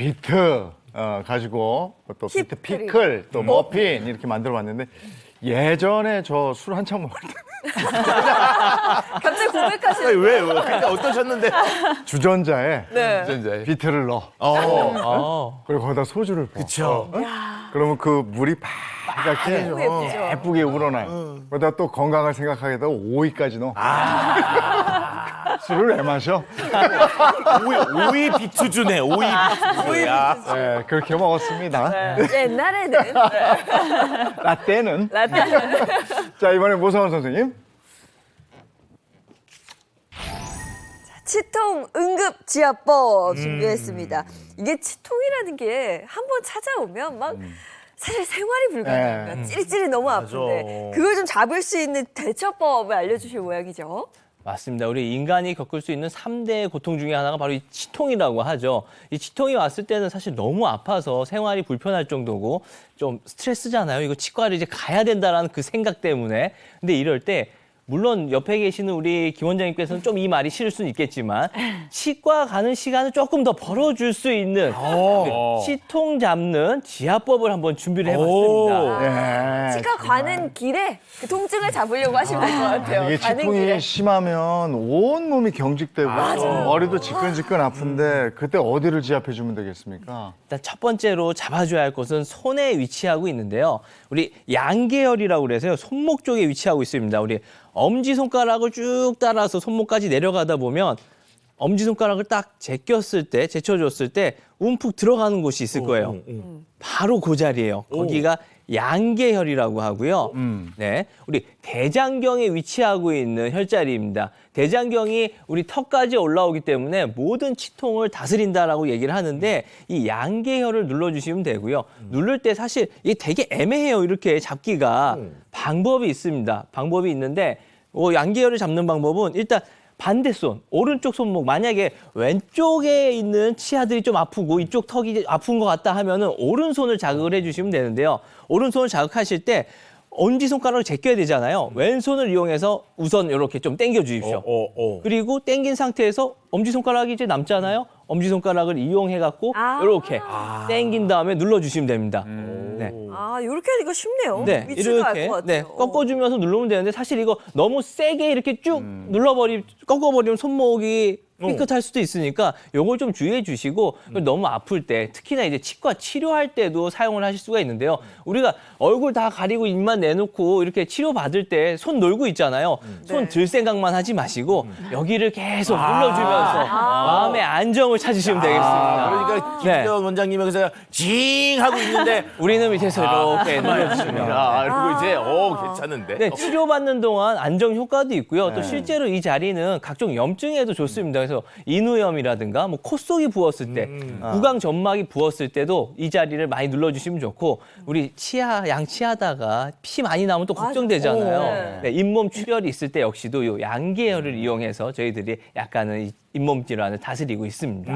비트 가지고 또 비트 피클, 또 머핀 이렇게 만들어봤는데 예전에 저 술 한참 먹을 때 갑자기 고백하시는 왜? 그러니까 어떠셨는데? 주전자에 네. 이제 비트를 넣어. 그리고 거기다 소주를 부어. 그쵸. 그러면 그 물이 파랗게 너무 예쁘죠. 예쁘게 우러나요. 거기다 또 건강을 생각하게 되고 오이까지 넣어. 술을 왜 마셔? 오이 비투주네, 오이 비투주야. 네, 그렇게 먹었습니다. 옛날에는 라떼는. 라떼. 자, 이번에 모성원 선생님. 치통 응급 지압법 준비했습니다. 이게 치통이라는 게 한번 찾아오면 막 사실 생활이 불가능해요. 네. 찌릿찌릿 너무 아픈데 그걸 좀 잡을 수 있는 대처법을 알려주실 모양이죠. 맞습니다. 우리 인간이 겪을 수 있는 3대 고통 중에 하나가 바로 이 치통이라고 하죠. 이 치통이 왔을 때는 사실 너무 아파서 생활이 불편할 정도고 좀 스트레스잖아요. 이거 치과를 이제 가야 된다라는 그 생각 때문에. 근데 이럴 때 물론 옆에 계시는 우리 김 원장님께서는 좀 이 말이 싫을 수는 있겠지만 치과 가는 시간을 조금 더 벌어줄 수 있는 치통 잡는 지압법을 한번 준비를 해봤습니다. 네, 치과 가는 길에 그 통증을 잡으려고 하시면 될 것 같아요. 이게 가는 치통이 길에. 심하면 온 몸이 경직되고 머리도 지끈지끈 아픈데 그때 어디를 지압해 주면 되겠습니까? 일단 첫 번째로 잡아줘야 할 곳은 손에 위치하고 있는데요. 우리 양계열이라고 그래서요. 손목 쪽에 위치하고 있습니다. 우리 엄지손가락을 쭉 따라서 손목까지 내려가다 보면 엄지손가락을 딱 제쳐줬을 때 움푹 들어가는 곳이 있을 거예요. 바로 그 자리예요. 거기가 양계혈이라고 하고요. 네, 우리 대장경에 위치하고 있는 혈자리입니다. 대장경이 우리 턱까지 올라오기 때문에 모든 치통을 다스린다라고 얘기를 하는데 이 양계혈을 눌러주시면 되고요. 누를 때 사실 이게 되게 애매해요. 이렇게 잡기가 방법이 있습니다. 방법이 있는데 양계혈을 잡는 방법은 일단 반대손, 오른쪽 손목, 만약에 왼쪽에 있는 치아들이 좀 아프고 이쪽 턱이 아픈 것 같다 하면은 오른손을 자극을 해주시면 되는데요. 오른손을 자극하실 때 엄지손가락을 제껴야 되잖아요. 왼손을 이용해서 우선 이렇게 좀 당겨 주십시오. 그리고 당긴 상태에서 엄지손가락이 이제 남잖아요. 엄지손가락을 이용해갖고 이렇게 당긴 다음에 눌러주시면 됩니다. 네. 이렇게 하니까 쉽네요. 네, 위치가 이렇게 알 것 같아요. 네, 꺾어주면서 누르면 되는데 사실 이거 너무 세게 이렇게 쭉 꺾어버리면 손목이 삐끗할 수도 있으니까 요걸 좀 주의해 주시고 너무 아플 때 특히나 이제 치과 치료할 때도 사용을 하실 수가 있는데요. 우리가 얼굴 다 가리고 입만 내놓고 이렇게 치료받을 때 손 놀고 있잖아요. 손 들 생각만 하지 마시고 여기를 계속 눌러주면서 마음의 안정을 찾으시면 되겠습니다. 그러니까 네. 김대원 원장님 여기서 징 하고 있는데 우리는 밑에서 이렇게 눌러주시면 그리고 이제 괜찮은데. 네, 치료받는 동안 안정 효과도 있고요. 또 실제로 이 자리는 각종 염증에도 좋습니다. 그래서 인후염이라든가 뭐 코 속이 부었을 때, 구강 점막이 부었을 때도 이 자리를 많이 눌러주시면 좋고 우리 양치하다가 피 많이 나오면 또 걱정되잖아요. 네, 잇몸 출혈이 있을 때 역시도 이 양계혈을 이용해서 저희들이 약간은 이 잇몸 질환을 다스리고 있습니다.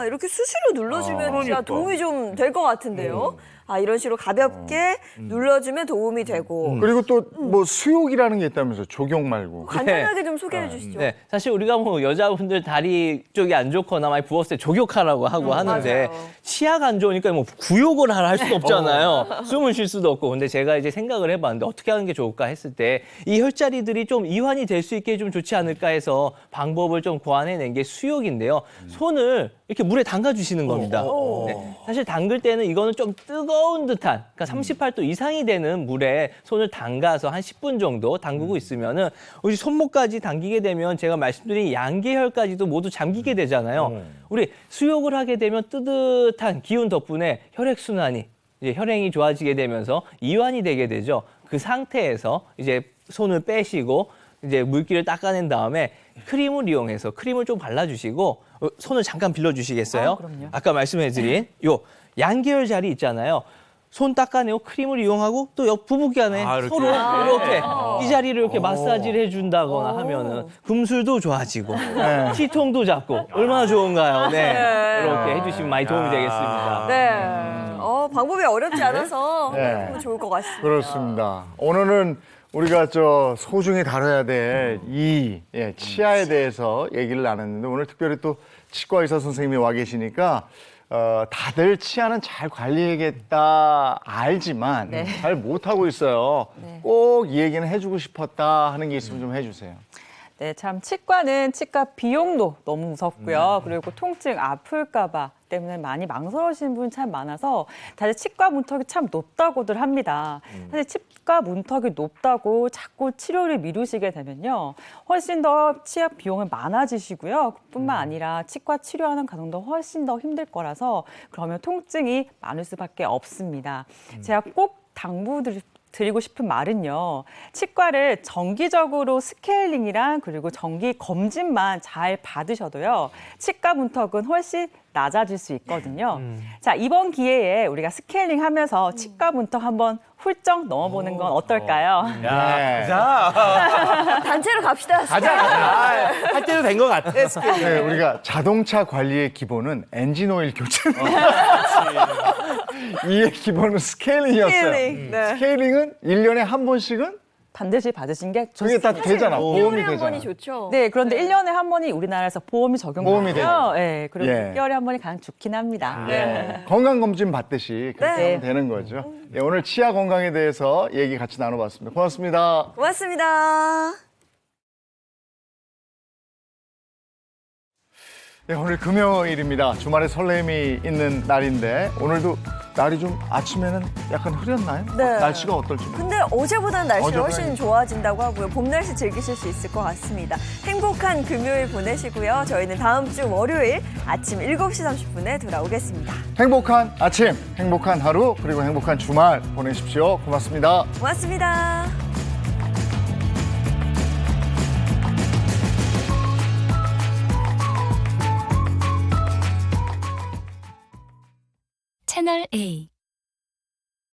이렇게 수시로 눌러주면 진짜 도움이 좀 될 것 같은데요. 이런 식으로 가볍게 눌러주면 도움이 되고. 그리고 또 뭐 수욕이라는 게 있다면서 조경 말고. 간단하게 좀 소개해 주시죠. 네, 사실 우리가 뭐 여자분들 다리 쪽이 안 좋거나 많이 부었을 때 조욕하라고 하고 하는데 맞아요. 치아가 안 좋으니까 뭐 구욕을 할 수도 없잖아요. 숨을 쉴 수도 없고. 근데 제가 이제 생각을 해봤는데 어떻게 하는 게 좋을까 했을 때 이 혈자리들이 좀 이완이 될 수 있게 좀 좋지 않을까 해서 방법을 좀 고안해낸 게 수욕인데요. 손을 이렇게 물에 담가 주시는 겁니다. 네, 사실 담글 때는 이거는 좀 뜨거운 듯한, 그러니까 38도 이상이 되는 물에 손을 담가서 한 10분 정도 담그고 있으면은 우리 손목까지 당기게 되면 제가 말씀드린 양계혈까지도 모두 잠기게 되잖아요. 우리 수욕을 하게 되면 뜨뜻한 기운 덕분에 혈액순환이 이제 혈행이 좋아지게 되면서 이완이 되게 되죠. 그 상태에서 이제 손을 빼시고 이제 물기를 닦아낸 다음에 크림을 이용해서 크림을 좀 발라주시고 손을 잠깐 빌려주시겠어요? 그럼요. 아까 말씀해드린 요 양계열 자리 있잖아요. 손 닦아내고 크림을 이용하고 또 옆 부부기 안에 이렇게. 서로 이렇게 이 자리를 이렇게 마사지를 해준다거나 하면은 금술도 좋아지고 치통도 잡고 얼마나 좋은가요? 네, 이렇게 해주시면 많이 도움이 되겠습니다. 네. 방법이 어렵지 않아서 네. 너무 좋을 것 같습니다. 그렇습니다. 오늘은 우리가 소중히 다뤄야 될 이 치아에 대해서 얘기를 나눴는데 오늘 특별히 또 치과 의사 선생님이 와 계시니까 다들 치아는 잘 관리해야겠다 알지만 잘 못하고 있어요. 꼭 이 얘기는 해주고 싶었다 하는 게 있으면 좀 해주세요. 네, 참 치과는 치과 비용도 너무 무섭고요. 그리고 통증 아플까봐 때문에 많이 망설여지는 분 참 많아서 다들 치과 문턱이 참 높다고들 합니다. 사실 치과 문턱이 높다고 자꾸 치료를 미루시게 되면요. 훨씬 더 치아 비용이 많아지시고요. 뿐만 아니라 치과 치료하는 과정도 훨씬 더 힘들 거라서 그러면 통증이 많을 수밖에 없습니다. 제가 꼭 당부드리고 싶은 말은요. 치과를 정기적으로 스케일링이랑 그리고 정기 검진만 잘 받으셔도요. 치과 문턱은 훨씬 낮아질 수 있거든요. 자, 이번 기회에 우리가 스케일링 하면서 치과 문턱 한번 훌쩍 넘어보는 건 어떨까요? 야, 가자. 단체로 갑시다. 가자. 할 때도 된 것 같아. 네, 우리가 자동차 관리의 기본은 엔진 오일 교체. 이의 기본은 스케일링이었어요. 스케일링, 네. 스케일링은 1년에 한 번씩은 반드시 받으신 게 그게 다 좋습니다. 되잖아. 보험이 한 되잖아. 번이 좋죠. 네, 그런데 1년에 한 번이 우리나라에서 보험이 보험이 되죠. 적용되고요. 네, 그리고 예. 6개월에 한 번이 가장 좋긴 합니다. 네. 건강검진 받듯이 그렇게 네. 하면 되는 거죠. 네, 오늘 치아 건강에 대해서 얘기 같이 나눠봤습니다. 고맙습니다. 고맙습니다. 네, 오늘 금요일입니다. 주말에 설렘이 있는 날인데 오늘도 날이 좀 아침에는 약간 흐렸나요? 네. 날씨가 어떨지 모르겠어요. 근데 어제보다는 날씨가 어제보다는- 훨씬 좋아진다고 하고요. 봄 날씨 즐기실 수 있을 것 같습니다. 행복한 금요일 보내시고요. 저희는 다음 주 월요일 아침 7시 30분에 돌아오겠습니다. 행복한 아침, 행복한 하루, 그리고 행복한 주말 보내십시오. 고맙습니다. 고맙습니다. 채널 A